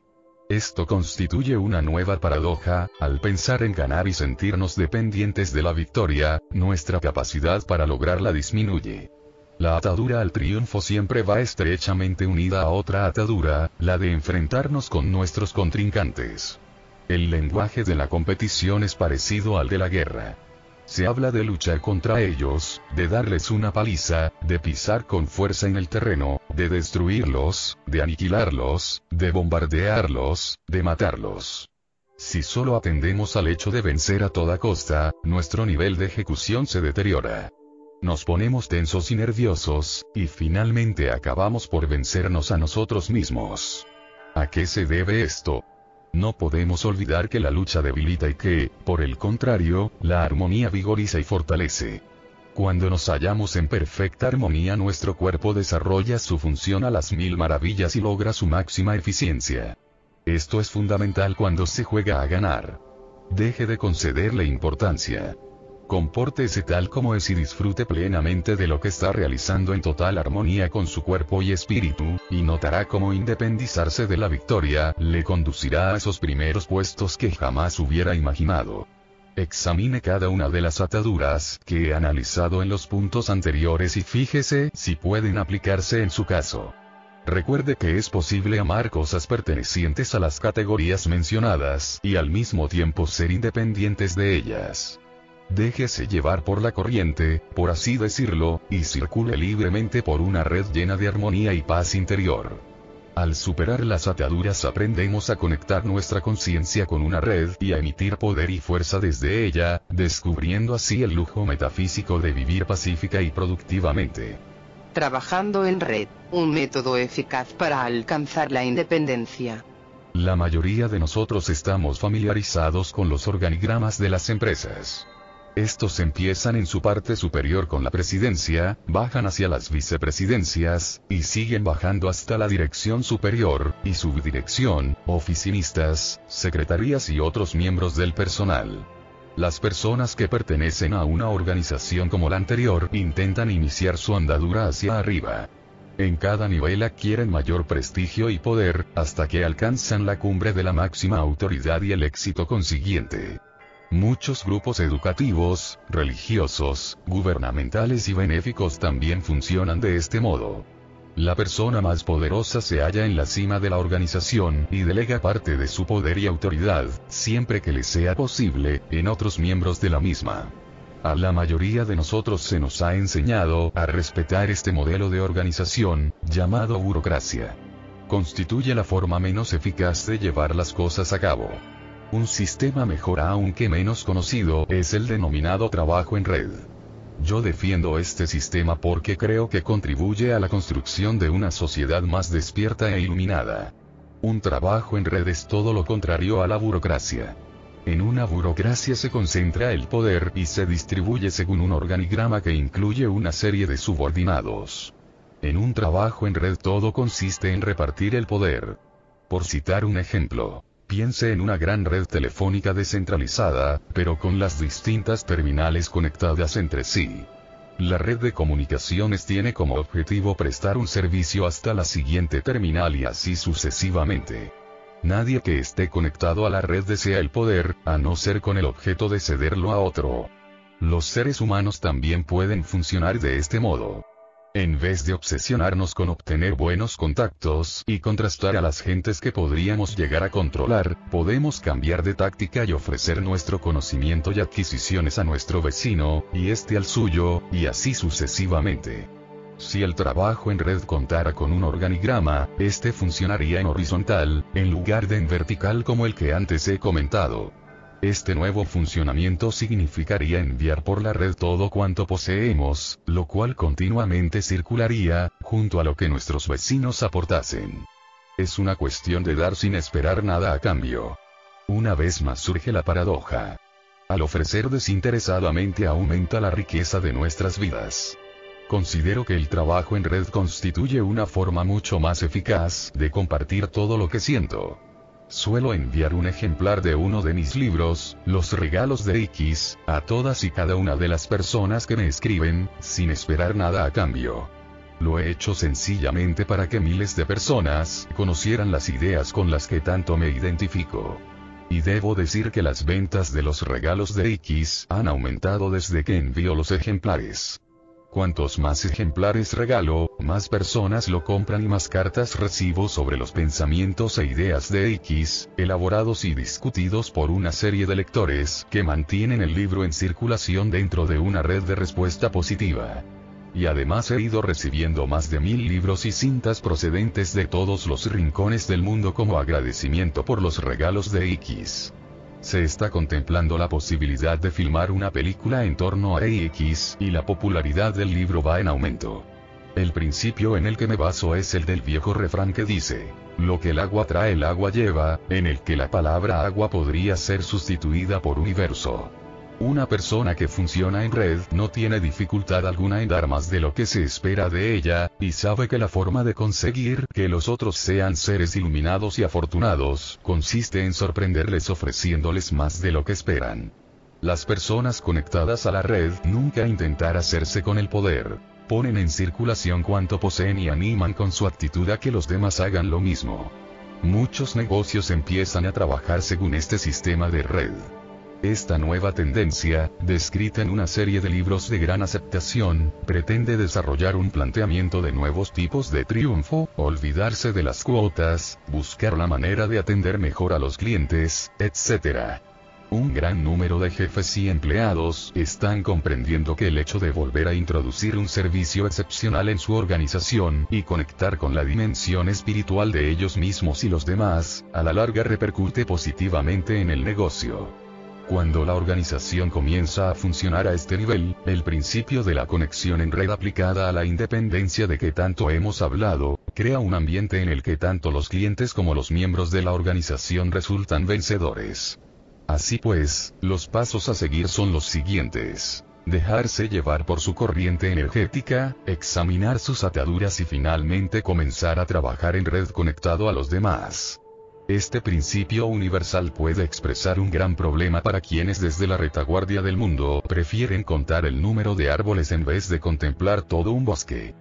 A: Esto constituye una nueva paradoja. Al pensar en ganar y sentirnos dependientes de la victoria, nuestra capacidad para lograrla disminuye. La atadura al triunfo siempre va estrechamente unida a otra atadura, la de enfrentarnos con nuestros contrincantes. El lenguaje de la competición es parecido al de la guerra. Se habla de luchar contra ellos, de darles una paliza, de pisar con fuerza en el terreno, de destruirlos, de aniquilarlos, de bombardearlos, de matarlos. Si solo atendemos al hecho de vencer a toda costa, nuestro nivel de ejecución se deteriora. Nos ponemos tensos y nerviosos, y finalmente acabamos por vencernos a nosotros mismos. ¿A qué se debe esto? No podemos olvidar que la lucha debilita y que, por el contrario, la armonía vigoriza y fortalece. Cuando nos hallamos en perfecta armonía, nuestro cuerpo desarrolla su función a las mil maravillas y logra su máxima eficiencia. Esto es fundamental cuando se juega a ganar. Deje de concederle importancia. Compórtese tal como es y disfrute plenamente de lo que está realizando en total armonía con su cuerpo y espíritu, y notará cómo independizarse de la victoria le conducirá a esos primeros puestos que jamás hubiera imaginado. Examine cada una de las ataduras que he analizado en los puntos anteriores y fíjese si pueden aplicarse en su caso. Recuerde que es posible amar cosas pertenecientes a las categorías mencionadas y al mismo tiempo ser independientes de ellas. Déjese llevar por la corriente, por así decirlo, y circule libremente por una red llena de armonía y paz interior. Al superar las ataduras aprendemos a conectar nuestra conciencia con una red y a emitir poder y fuerza desde ella, descubriendo así el lujo metafísico de vivir pacífica y productivamente.
B: Trabajando en red, un método eficaz para alcanzar la independencia.
A: La mayoría de nosotros estamos familiarizados con los organigramas de las empresas. Estos empiezan en su parte superior con la presidencia, bajan hacia las vicepresidencias, y siguen bajando hasta la dirección superior, y subdirección, oficinistas, secretarías y otros miembros del personal. Las personas que pertenecen a una organización como la anterior intentan iniciar su andadura hacia arriba. En cada nivel adquieren mayor prestigio y poder, hasta que alcanzan la cumbre de la máxima autoridad y el éxito consiguiente. Muchos grupos educativos, religiosos, gubernamentales y benéficos también funcionan de este modo. La persona más poderosa se halla en la cima de la organización y delega parte de su poder y autoridad, siempre que le sea posible, en otros miembros de la misma. A la mayoría de nosotros se nos ha enseñado a respetar este modelo de organización, llamado burocracia. Constituye la forma menos eficaz de llevar las cosas a cabo. Un sistema mejor aunque menos conocido es el denominado trabajo en red. Yo defiendo este sistema porque creo que contribuye a la construcción de una sociedad más despierta e iluminada. Un trabajo en red es todo lo contrario a la burocracia. En una burocracia se concentra el poder y se distribuye según un organigrama que incluye una serie de subordinados. En un trabajo en red todo consiste en repartir el poder. Por citar un ejemplo, piense en una gran red telefónica descentralizada, pero con las distintas terminales conectadas entre sí. La red de comunicaciones tiene como objetivo prestar un servicio hasta la siguiente terminal y así sucesivamente. Nadie que esté conectado a la red desea el poder, a no ser con el objeto de cederlo a otro. Los seres humanos también pueden funcionar de este modo. En vez de obsesionarnos con obtener buenos contactos y contrastar a las gentes que podríamos llegar a controlar, podemos cambiar de táctica y ofrecer nuestro conocimiento y adquisiciones a nuestro vecino, y este al suyo, y así sucesivamente. Si el trabajo en red contara con un organigrama, este funcionaría en horizontal, en lugar de en vertical como el que antes he comentado. Este nuevo funcionamiento significaría enviar por la red todo cuanto poseemos, lo cual continuamente circularía, junto a lo que nuestros vecinos aportasen. Es una cuestión de dar sin esperar nada a cambio. Una vez más surge la paradoja. Al ofrecer desinteresadamente aumenta la riqueza de nuestras vidas. Considero que el trabajo en red constituye una forma mucho más eficaz de compartir todo lo que siento. Suelo enviar un ejemplar de uno de mis libros, Los regalos de X, a todas y cada una de las personas que me escriben, sin esperar nada a cambio. Lo he hecho sencillamente para que miles de personas conocieran las ideas con las que tanto me identifico. Y debo decir que las ventas de los regalos de X han aumentado desde que envío los ejemplares. Cuantos más ejemplares regalo, más personas lo compran y más cartas recibo sobre los pensamientos e ideas de X, elaborados y discutidos por una serie de lectores que mantienen el libro en circulación dentro de una red de respuesta positiva. Y además he ido recibiendo más de 1000 libros y cintas procedentes de todos los rincones del mundo como agradecimiento por los regalos de X. Se está contemplando la posibilidad de filmar una película en torno a X, y la popularidad del libro va en aumento. El principio en el que me baso es el del viejo refrán que dice, lo que el agua trae el agua lleva, en el que la palabra agua podría ser sustituida por universo. Una persona que funciona en red no tiene dificultad alguna en dar más de lo que se espera de ella, y sabe que la forma de conseguir que los otros sean seres iluminados y afortunados, consiste en sorprenderles ofreciéndoles más de lo que esperan. Las personas conectadas a la red nunca intentan hacerse con el poder. Ponen en circulación cuanto poseen y animan con su actitud a que los demás hagan lo mismo. Muchos negocios empiezan a trabajar según este sistema de red. Esta nueva tendencia, descrita en una serie de libros de gran aceptación, pretende desarrollar un planteamiento de nuevos tipos de triunfo, olvidarse de las cuotas, buscar la manera de atender mejor a los clientes, etc. Un gran número de jefes y empleados están comprendiendo que el hecho de volver a introducir un servicio excepcional en su organización y conectar con la dimensión espiritual de ellos mismos y los demás, a la larga repercute positivamente en el negocio. Cuando la organización comienza a funcionar a este nivel, el principio de la conexión en red aplicada a la independencia de que tanto hemos hablado, crea un ambiente en el que tanto los clientes como los miembros de la organización resultan vencedores. Así pues, los pasos a seguir son los siguientes. Dejarse llevar por su corriente energética, examinar sus ataduras y finalmente comenzar a trabajar en red conectado a los demás. Este principio universal puede expresar un gran problema para quienes desde la retaguardia del mundo prefieren contar el número de árboles en vez de contemplar todo un bosque.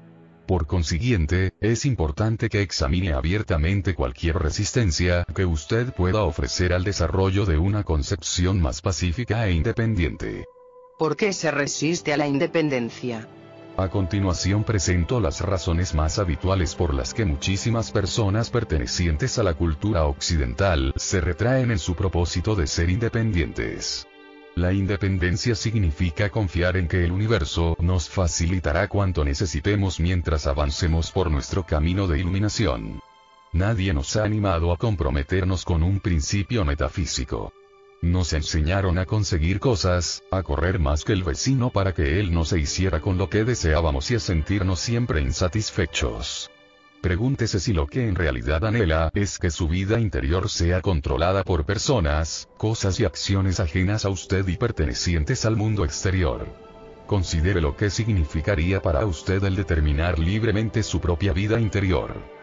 A: Por consiguiente, es importante que examine abiertamente cualquier resistencia que usted pueda ofrecer al desarrollo de una concepción más pacífica e independiente.
B: ¿Por qué se resiste a la independencia?
A: A continuación presento las razones más habituales por las que muchísimas personas pertenecientes a la cultura occidental se retraen en su propósito de ser independientes. La independencia significa confiar en que el universo nos facilitará cuanto necesitemos mientras avancemos por nuestro camino de iluminación. Nadie nos ha animado a comprometernos con un principio metafísico. Nos enseñaron a conseguir cosas, a correr más que el vecino para que él no se hiciera con lo que deseábamos y a sentirnos siempre insatisfechos. Pregúntese si lo que en realidad anhela es que su vida interior sea controlada por personas, cosas y acciones ajenas a usted y pertenecientes al mundo exterior. Considere lo que significaría para usted el determinar libremente su propia vida interior.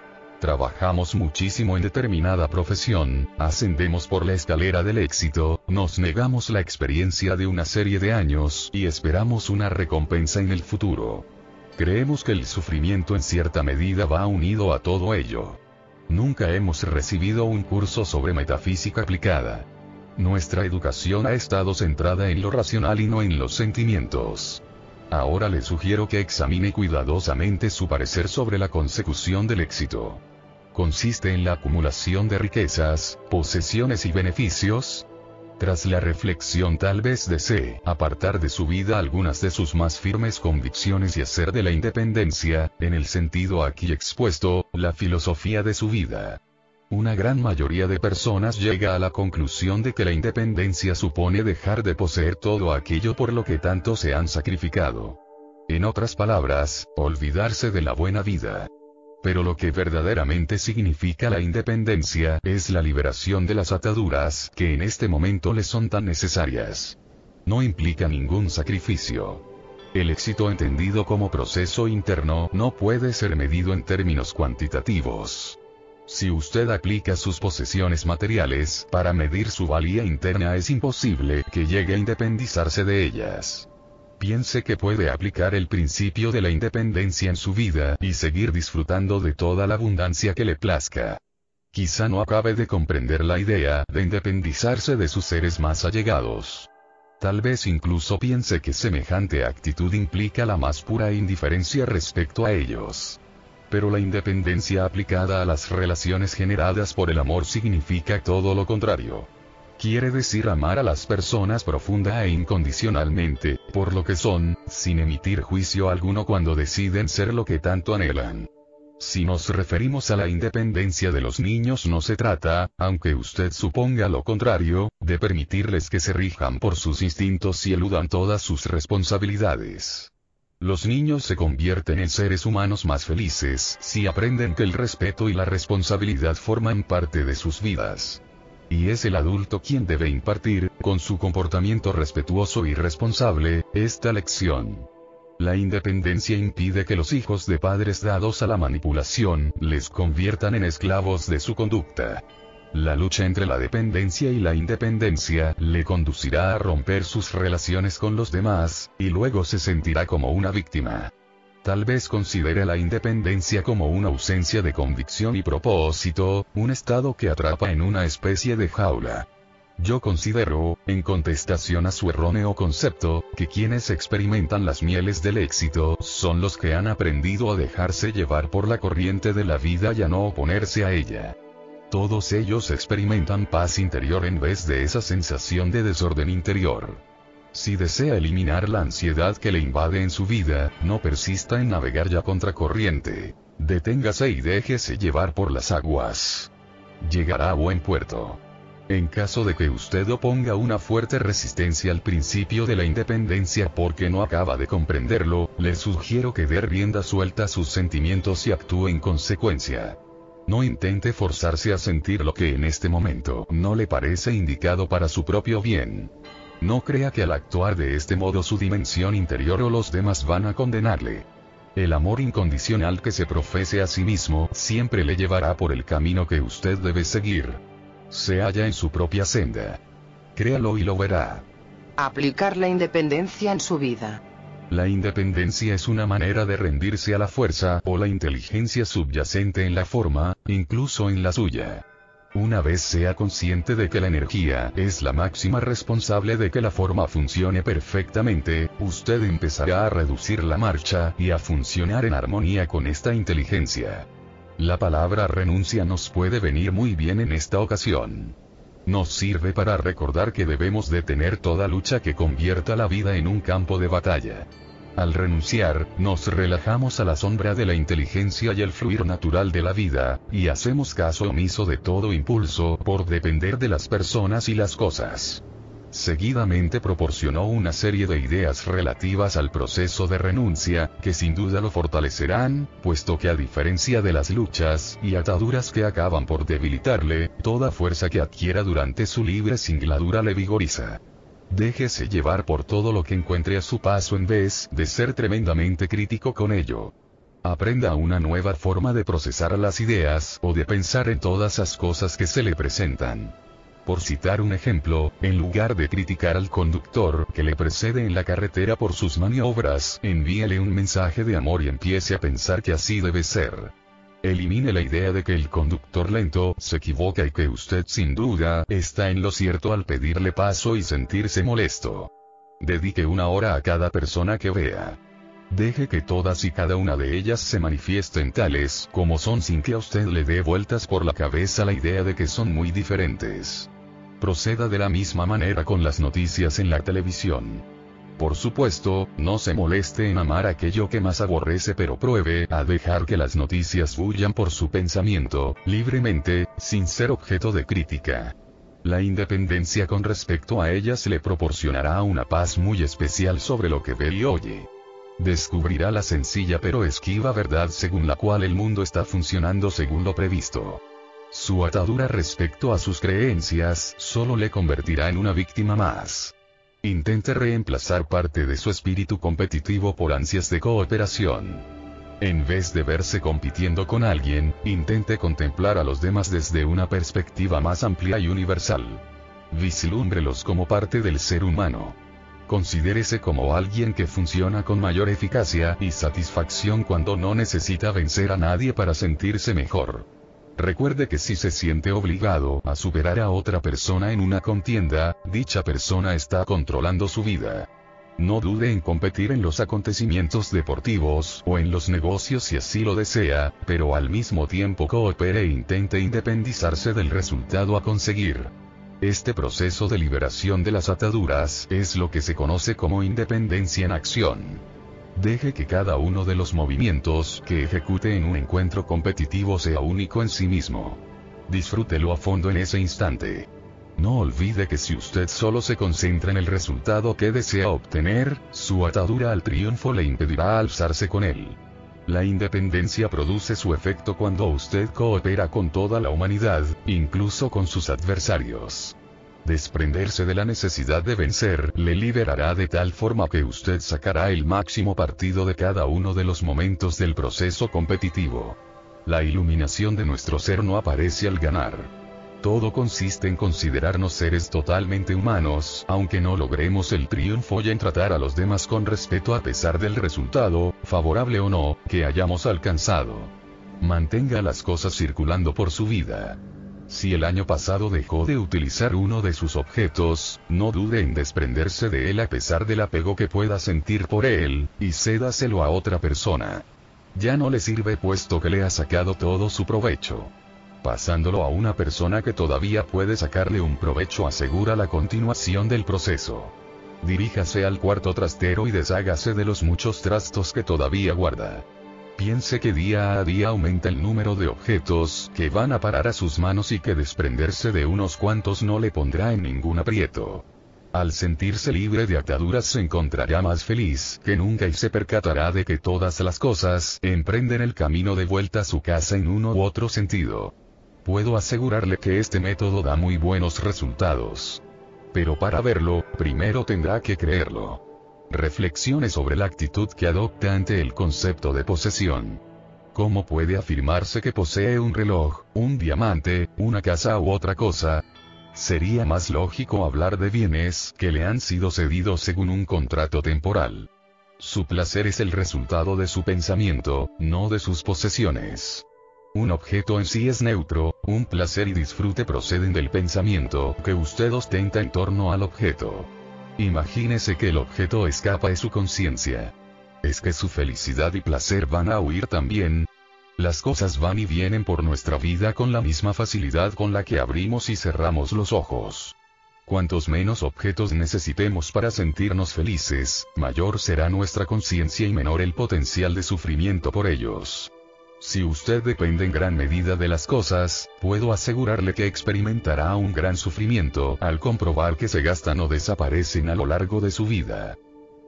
A: trabajamos muchísimo en determinada profesión, ascendemos por la escalera del éxito, nos negamos la experiencia de una serie de años y esperamos una recompensa en el futuro. Creemos que el sufrimiento en cierta medida va unido a todo ello. Nunca hemos recibido un curso sobre metafísica aplicada. Nuestra educación ha estado centrada en lo racional y no en los sentimientos. Ahora le sugiero que examine cuidadosamente su parecer sobre la consecución del éxito. ¿Consiste en la acumulación de riquezas, posesiones y beneficios? Tras la reflexión tal vez desee apartar de su vida algunas de sus más firmes convicciones y hacer de la independencia, en el sentido aquí expuesto, la filosofía de su vida. Una gran mayoría de personas llega a la conclusión de que la independencia supone dejar de poseer todo aquello por lo que tanto se han sacrificado. En otras palabras, olvidarse de la buena vida. Pero lo que verdaderamente significa la independencia es la liberación de las ataduras que en este momento le son tan necesarias. No implica ningún sacrificio. El éxito entendido como proceso interno no puede ser medido en términos cuantitativos. Si usted aplica sus posesiones materiales para medir su valía interna, es imposible que llegue a independizarse de ellas. Piense que puede aplicar el principio de la independencia en su vida y seguir disfrutando de toda la abundancia que le plazca. Quizá no acabe de comprender la idea de independizarse de sus seres más allegados. Tal vez incluso piense que semejante actitud implica la más pura indiferencia respecto a ellos. Pero la independencia aplicada a las relaciones generadas por el amor significa todo lo contrario. Quiere decir amar a las personas profunda e incondicionalmente, por lo que son, sin emitir juicio alguno cuando deciden ser lo que tanto anhelan. Si nos referimos a la independencia de los niños, no se trata, aunque usted suponga lo contrario, de permitirles que se rijan por sus instintos y eludan todas sus responsabilidades. Los niños se convierten en seres humanos más felices si aprenden que el respeto y la responsabilidad forman parte de sus vidas. Y es el adulto quien debe impartir, con su comportamiento respetuoso y responsable, esta lección. La independencia impide que los hijos de padres dados a la manipulación les conviertan en esclavos de su conducta. La lucha entre la dependencia y la independencia le conducirá a romper sus relaciones con los demás, y luego se sentirá como una víctima. Tal vez considere la independencia como una ausencia de convicción y propósito, un estado que atrapa en una especie de jaula. Yo considero, en contestación a su erróneo concepto, que quienes experimentan las mieles del éxito son los que han aprendido a dejarse llevar por la corriente de la vida y a no oponerse a ella. Todos ellos experimentan paz interior en vez de esa sensación de desorden interior. Si desea eliminar la ansiedad que le invade en su vida, no persista en navegar ya contracorriente. Deténgase y déjese llevar por las aguas. Llegará a buen puerto. En caso de que usted oponga una fuerte resistencia al principio de la independencia porque no acaba de comprenderlo, le sugiero que dé rienda suelta a sus sentimientos y actúe en consecuencia. No intente forzarse a sentir lo que en este momento no le parece indicado para su propio bien. No crea que al actuar de este modo su dimensión interior o los demás van a condenarle. El amor incondicional que se profese a sí mismo siempre le llevará por el camino que usted debe seguir. Se halla en su propia senda. Créalo y lo verá.
B: Aplicar la independencia en su vida.
A: La independencia es una manera de rendirse a la fuerza o la inteligencia subyacente en la forma, incluso en la suya. Una vez sea consciente de que la energía es la máxima responsable de que la forma funcione perfectamente, usted empezará a reducir la marcha y a funcionar en armonía con esta inteligencia. La palabra renuncia nos puede venir muy bien en esta ocasión. Nos sirve para recordar que debemos detener toda lucha que convierta la vida en un campo de batalla. Al renunciar, nos relajamos a la sombra de la inteligencia y el fluir natural de la vida, y hacemos caso omiso de todo impulso por depender de las personas y las cosas. Seguidamente proporcionó una serie de ideas relativas al proceso de renuncia, que sin duda lo fortalecerán, puesto que a diferencia de las luchas y ataduras que acaban por debilitarle, toda fuerza que adquiera durante su libre singladura le vigoriza. Déjese llevar por todo lo que encuentre a su paso en vez de ser tremendamente crítico con ello. Aprenda una nueva forma de procesar las ideas o de pensar en todas las cosas que se le presentan. Por citar un ejemplo, en lugar de criticar al conductor que le precede en la carretera por sus maniobras, envíele un mensaje de amor y empiece a pensar que así debe ser. Elimine la idea de que el conductor lento se equivoca y que usted sin duda está en lo cierto al pedirle paso y sentirse molesto. Dedique 1 hora a cada persona que vea. Deje que todas y cada una de ellas se manifiesten tales como son sin que a usted le dé vueltas por la cabeza la idea de que son muy diferentes. Proceda de la misma manera con las noticias en la televisión. Por supuesto, no se moleste en amar aquello que más aborrece, pero pruebe a dejar que las noticias fluyan por su pensamiento, libremente, sin ser objeto de crítica. La independencia con respecto a ellas le proporcionará una paz muy especial sobre lo que ve y oye. Descubrirá la sencilla pero esquiva verdad según la cual el mundo está funcionando según lo previsto. Su atadura respecto a sus creencias solo le convertirá en una víctima más. Intente reemplazar parte de su espíritu competitivo por ansias de cooperación. En vez de verse compitiendo con alguien, intente contemplar a los demás desde una perspectiva más amplia y universal. Vislúmbrelos como parte del ser humano. Considérese como alguien que funciona con mayor eficacia y satisfacción cuando no necesita vencer a nadie para sentirse mejor. Recuerde que si se siente obligado a superar a otra persona en una contienda, dicha persona está controlando su vida. No dude en competir en los acontecimientos deportivos o en los negocios si así lo desea, pero al mismo tiempo coopere e intente independizarse del resultado a conseguir. Este proceso de liberación de las ataduras es lo que se conoce como independencia en acción. Deje que cada uno de los movimientos que ejecute en un encuentro competitivo sea único en sí mismo. Disfrútelo a fondo en ese instante. No olvide que si usted solo se concentra en el resultado que desea obtener, su atadura al triunfo le impedirá alzarse con él. La independencia produce su efecto cuando usted coopera con toda la humanidad, incluso con sus adversarios. Desprenderse de la necesidad de vencer le liberará de tal forma que usted sacará el máximo partido de cada uno de los momentos del proceso competitivo. La iluminación de nuestro ser no aparece al ganar. Todo consiste en considerarnos seres totalmente humanos, aunque no logremos el triunfo, y en tratar a los demás con respeto a pesar del resultado, favorable o no, que hayamos alcanzado. Mantenga las cosas circulando por su vida. Si el año pasado dejó de utilizar uno de sus objetos, no dude en desprenderse de él a pesar del apego que pueda sentir por él, y cédaselo a otra persona. Ya no le sirve puesto que le ha sacado todo su provecho. Pasándolo a una persona que todavía puede sacarle un provecho asegura la continuación del proceso. Diríjase al cuarto trastero y deshágase de los muchos trastos que todavía guarda. Piense que día a día aumenta el número de objetos que van a parar a sus manos y que desprenderse de unos cuantos no le pondrá en ningún aprieto. Al sentirse libre de ataduras se encontrará más feliz que nunca y se percatará de que todas las cosas emprenden el camino de vuelta a su casa en uno u otro sentido. Puedo asegurarle que este método da muy buenos resultados. Pero para verlo, primero tendrá que creerlo. Reflexione sobre la actitud que adopta ante el concepto de posesión. ¿Cómo puede afirmarse que posee un reloj, un diamante, una casa u otra cosa? Sería más lógico hablar de bienes que le han sido cedidos según un contrato temporal. Su placer es el resultado de su pensamiento, no de sus posesiones. Un objeto en sí es neutro, un placer y disfrute proceden del pensamiento que usted ostenta en torno al objeto. Imagínese que el objeto escapa de su conciencia. ¿Es que su felicidad y placer van a huir también? Las cosas van y vienen por nuestra vida con la misma facilidad con la que abrimos y cerramos los ojos. Cuantos menos objetos necesitemos para sentirnos felices, mayor será nuestra conciencia y menor el potencial de sufrimiento por ellos. Si usted depende en gran medida de las cosas, puedo asegurarle que experimentará un gran sufrimiento al comprobar que se gastan o desaparecen a lo largo de su vida.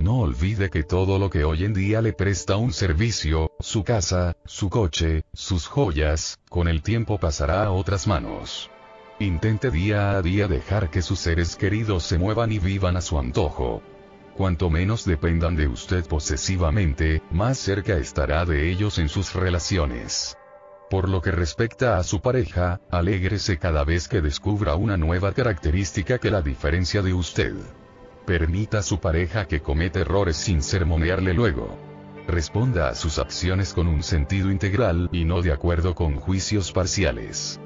A: No olvide que todo lo que hoy en día le presta un servicio, su casa, su coche, sus joyas, con el tiempo pasará a otras manos. Intente día a día dejar que sus seres queridos se muevan y vivan a su antojo. cuanto menos dependan de usted posesivamente, más cerca estará de ellos en sus relaciones. Por lo que respecta a su pareja, alégrese cada vez que descubra una nueva característica que la diferencia de usted. Permita a su pareja que cometa errores sin sermonearle luego. Responda a sus acciones con un sentido integral y no de acuerdo con juicios parciales.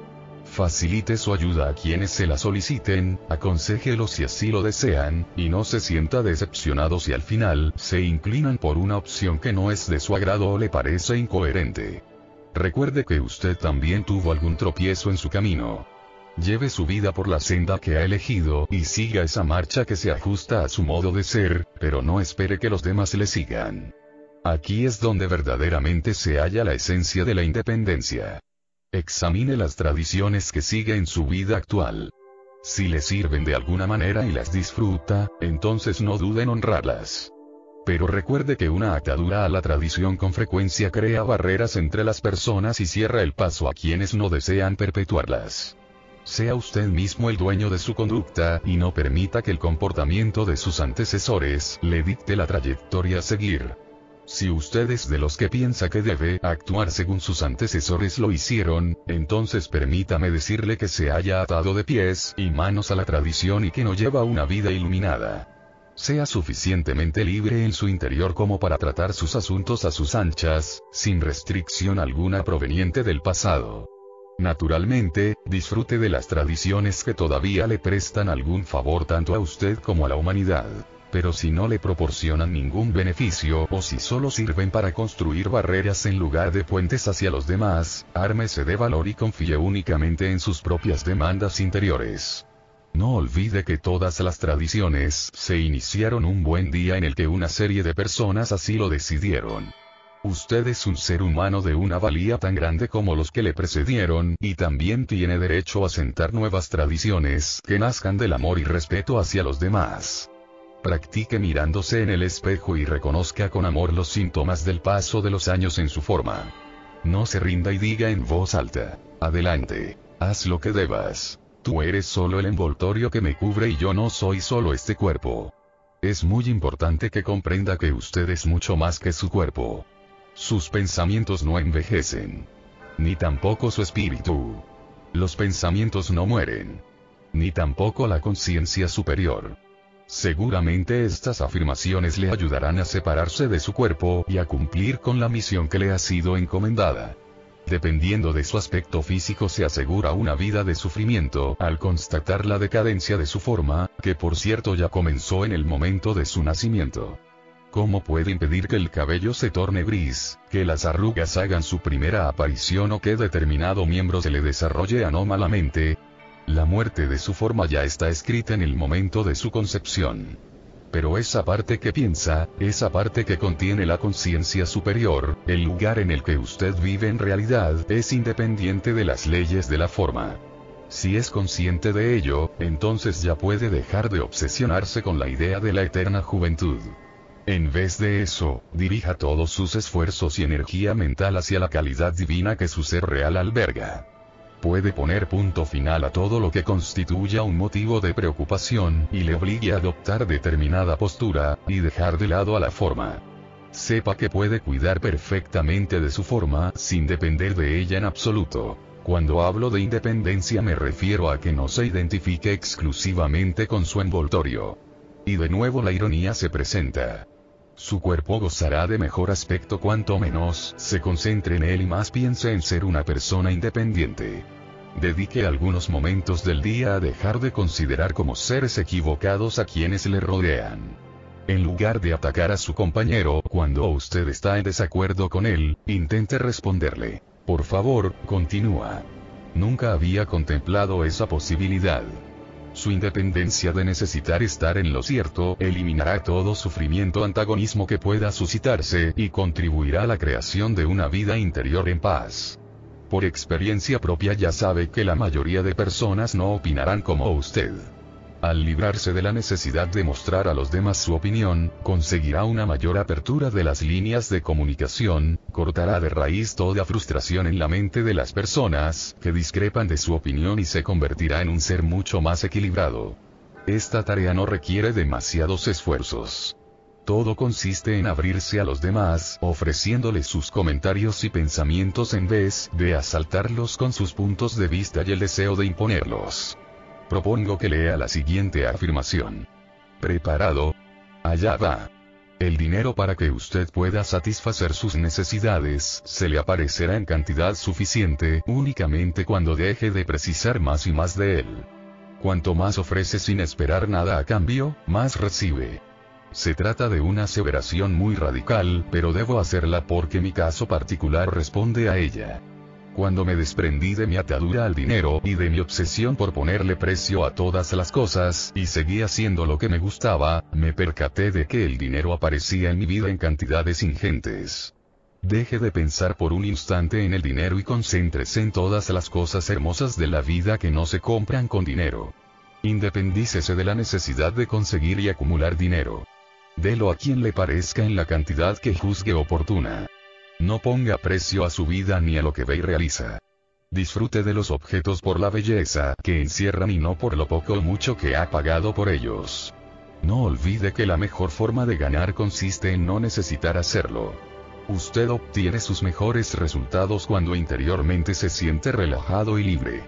A: Facilite su ayuda a quienes se la soliciten, aconséjelos si así lo desean, y no se sienta decepcionado si al final se inclinan por una opción que no es de su agrado o le parece incoherente. Recuerde que usted también tuvo algún tropiezo en su camino. Lleve su vida por la senda que ha elegido y siga esa marcha que se ajusta a su modo de ser, pero no espere que los demás le sigan. Aquí es donde verdaderamente se halla la esencia de la independencia. Examine las tradiciones que sigue en su vida actual. Si le sirven de alguna manera y las disfruta, entonces no dude en honrarlas. Pero recuerde que una atadura a la tradición con frecuencia crea barreras entre las personas y cierra el paso a quienes no desean perpetuarlas. Sea usted mismo el dueño de su conducta y no permita que el comportamiento de sus antecesores le dicte la trayectoria a seguir. Si usted es de los que piensa que debe actuar según sus antecesores lo hicieron, entonces permítame decirle que se haya atado de pies y manos a la tradición y que no lleva una vida iluminada. Sea suficientemente libre en su interior como para tratar sus asuntos a sus anchas, sin restricción alguna proveniente del pasado. Naturalmente, disfrute de las tradiciones que todavía le prestan algún favor tanto a usted como a la humanidad. Pero si no le proporcionan ningún beneficio o si solo sirven para construir barreras en lugar de puentes hacia los demás, ármese de valor y confíe únicamente en sus propias demandas interiores. No olvide que todas las tradiciones se iniciaron un buen día en el que una serie de personas así lo decidieron. Usted es un ser humano de una valía tan grande como los que le precedieron y también tiene derecho a sentar nuevas tradiciones que nazcan del amor y respeto hacia los demás. Practique mirándose en el espejo y reconozca con amor los síntomas del paso de los años en su forma. No se rinda y diga en voz alta: adelante, haz lo que debas. Tú eres solo el envoltorio que me cubre y yo no soy solo este cuerpo. Es muy importante que comprenda que usted es mucho más que su cuerpo. Sus pensamientos no envejecen. Ni tampoco su espíritu. Los pensamientos no mueren. Ni tampoco la conciencia superior. Seguramente estas afirmaciones le ayudarán a separarse de su cuerpo y a cumplir con la misión que le ha sido encomendada. Dependiendo de su aspecto físico se asegura una vida de sufrimiento al constatar la decadencia de su forma, que por cierto ya comenzó en el momento de su nacimiento. ¿Cómo puede impedir que el cabello se torne gris, que las arrugas hagan su primera aparición o que determinado miembro se le desarrolle anómalamente? La muerte de su forma ya está escrita en el momento de su concepción. Pero esa parte que piensa, esa parte que contiene la conciencia superior, el lugar en el que usted vive en realidad, es independiente de las leyes de la forma. Si es consciente de ello, entonces ya puede dejar de obsesionarse con la idea de la eterna juventud. En vez de eso, dirija todos sus esfuerzos y energía mental hacia la calidad divina que su ser real alberga. Puede poner punto final a todo lo que constituya un motivo de preocupación y le obligue a adoptar determinada postura, y dejar de lado a la forma. Sepa que puede cuidar perfectamente de su forma sin depender de ella en absoluto. Cuando hablo de independencia me refiero a que no se identifique exclusivamente con su envoltorio. Y de nuevo la ironía se presenta. Su cuerpo gozará de mejor aspecto cuanto menos se concentre en él y más piense en ser una persona independiente. Dedique algunos momentos del día a dejar de considerar como seres equivocados a quienes le rodean. En lugar de atacar a su compañero cuando usted está en desacuerdo con él, intente responderle: por favor, continúa. Nunca había contemplado esa posibilidad. Su independencia de necesitar estar en lo cierto eliminará todo sufrimiento antagonismo que pueda suscitarse y contribuirá a la creación de una vida interior en paz. Por experiencia propia ya sabe que la mayoría de personas no opinarán como usted. Al librarse de la necesidad de mostrar a los demás su opinión, conseguirá una mayor apertura de las líneas de comunicación, cortará de raíz toda frustración en la mente de las personas que discrepan de su opinión y se convertirá en un ser mucho más equilibrado. Esta tarea no requiere demasiados esfuerzos. Todo consiste en abrirse a los demás, ofreciéndoles sus comentarios y pensamientos en vez de asaltarlos con sus puntos de vista y el deseo de imponerlos. Propongo que lea la siguiente afirmación. ¿Preparado? Allá va. El dinero para que usted pueda satisfacer sus necesidades se le aparecerá en cantidad suficiente únicamente cuando deje de precisar más y más de él. Cuanto más ofrece sin esperar nada a cambio, más recibe. Se trata de una aseveración muy radical, pero debo hacerla porque mi caso particular responde a ella. Cuando me desprendí de mi atadura al dinero y de mi obsesión por ponerle precio a todas las cosas, y seguí haciendo lo que me gustaba, me percaté de que el dinero aparecía en mi vida en cantidades ingentes. Deje de pensar por un instante en el dinero y concéntrese en todas las cosas hermosas de la vida que no se compran con dinero. Independícese de la necesidad de conseguir y acumular dinero. Delo a quien le parezca en la cantidad que juzgue oportuna. No ponga precio a su vida ni a lo que ve y realiza. Disfrute de los objetos por la belleza que encierran y no por lo poco o mucho que ha pagado por ellos. No olvide que la mejor forma de ganar consiste en no necesitar hacerlo. Usted obtiene sus mejores resultados cuando interiormente se siente relajado y libre.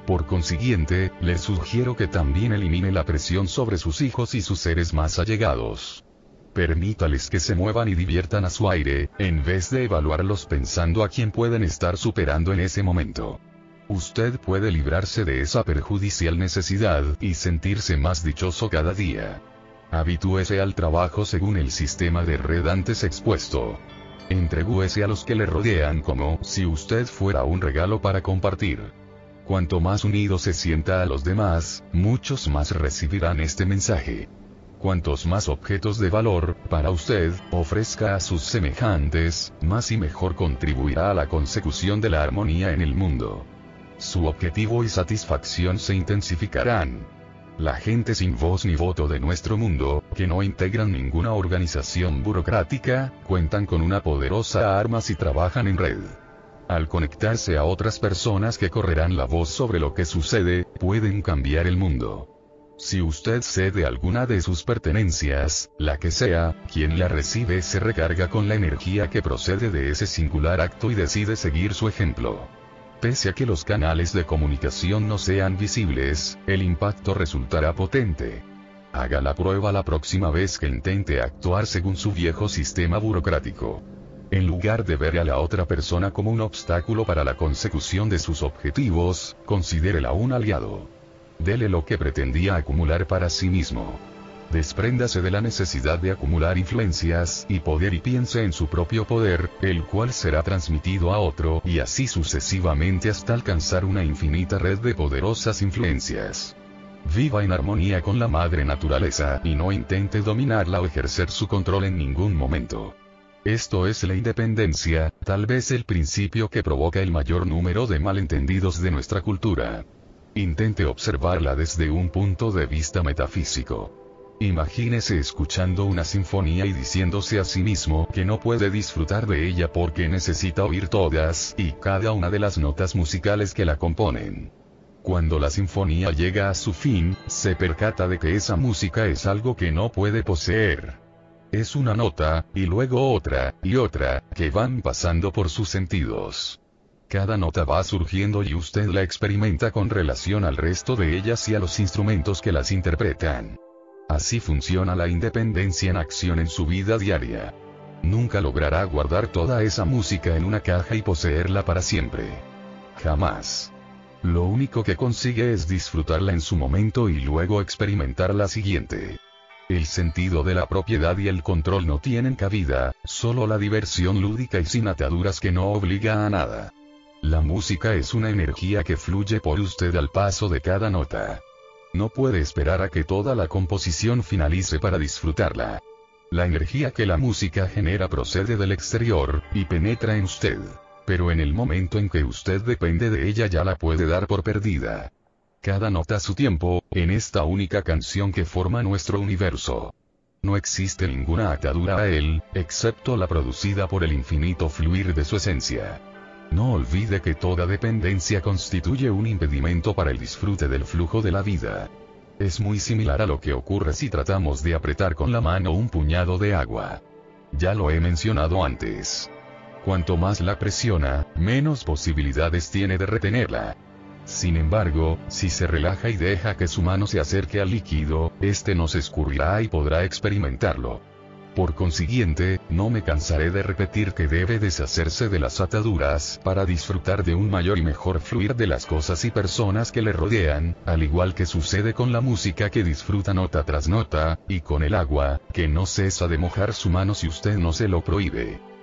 A: Por consiguiente, le sugiero que también elimine la presión sobre sus hijos y sus seres más allegados. Permítales que se muevan y diviertan a su aire, en vez de evaluarlos pensando a quién pueden estar superando en ese momento. Usted puede librarse de esa perjudicial necesidad y sentirse más dichoso cada día. Habitúese al trabajo según el sistema de red antes expuesto. Entregúese a los que le rodean como si usted fuera un regalo para compartir. Cuanto más unido se sienta a los demás, muchos más recibirán este mensaje. Cuantos más objetos de valor, para usted, ofrezca a sus semejantes, más y mejor contribuirá a la consecución de la armonía en el mundo. Su objetivo y satisfacción se intensificarán. La gente sin voz ni voto de nuestro mundo, que no integran ninguna organización burocrática, cuentan con una poderosa arma si trabajan en red. Al conectarse a otras personas que correrán la voz sobre lo que sucede, pueden cambiar el mundo. Si usted cede alguna de sus pertenencias, la que sea, quien la recibe se recarga con la energía que procede de ese singular acto y decide seguir su ejemplo. Pese a que los canales de comunicación no sean visibles, el impacto resultará potente. Haga la prueba la próxima vez que intente actuar según su viejo sistema burocrático. En lugar de ver a la otra persona como un obstáculo para la consecución de sus objetivos, considérela un aliado. Dele lo que pretendía acumular para sí mismo. Despréndase de la necesidad de acumular influencias y poder y piense en su propio poder, el cual será transmitido a otro y así sucesivamente hasta alcanzar una infinita red de poderosas influencias. Viva en armonía con la madre naturaleza y no intente dominarla o ejercer su control en ningún momento. Esto es la independencia, tal vez el principio que provoca el mayor número de malentendidos de nuestra cultura. Intente observarla desde un punto de vista metafísico. Imagínese escuchando una sinfonía y diciéndose a sí mismo que no puede disfrutar de ella porque necesita oír todas y cada una de las notas musicales que la componen. Cuando la sinfonía llega a su fin, se percata de que esa música es algo que no puede poseer. Es una nota, y luego otra, y otra, que van pasando por sus sentidos. Cada nota va surgiendo y usted la experimenta con relación al resto de ellas y a los instrumentos que las interpretan. Así funciona la independencia en acción en su vida diaria. Nunca logrará guardar toda esa música en una caja y poseerla para siempre. Jamás. Lo único que consigue es disfrutarla en su momento y luego experimentar la siguiente. El sentido de la propiedad y el control no tienen cabida, solo la diversión lúdica y sin ataduras que no obliga a nada. La música es una energía que fluye por usted al paso de cada nota. No puede esperar a que toda la composición finalice para disfrutarla. La energía que la música genera procede del exterior, y penetra en usted. Pero en el momento en que usted depende de ella ya la puede dar por perdida. Cada nota a su tiempo, en esta única canción que forma nuestro universo. No existe ninguna atadura a él, excepto la producida por el infinito fluir de su esencia. No olvide que toda dependencia constituye un impedimento para el disfrute del flujo de la vida. Es muy similar a lo que ocurre si tratamos de apretar con la mano un puñado de agua. Ya lo he mencionado antes. Cuanto más la presiona, menos posibilidades tiene de retenerla. Sin embargo, si se relaja y deja que su mano se acerque al líquido, este no se escurrirá y podrá experimentarlo. Por consiguiente, no me cansaré de repetir que debe deshacerse de las ataduras para disfrutar de un mayor y mejor fluir de las cosas y personas que le rodean, al igual que sucede con la música que disfruta nota tras nota, y con el agua, que no cesa de mojar su mano si usted no se lo prohíbe.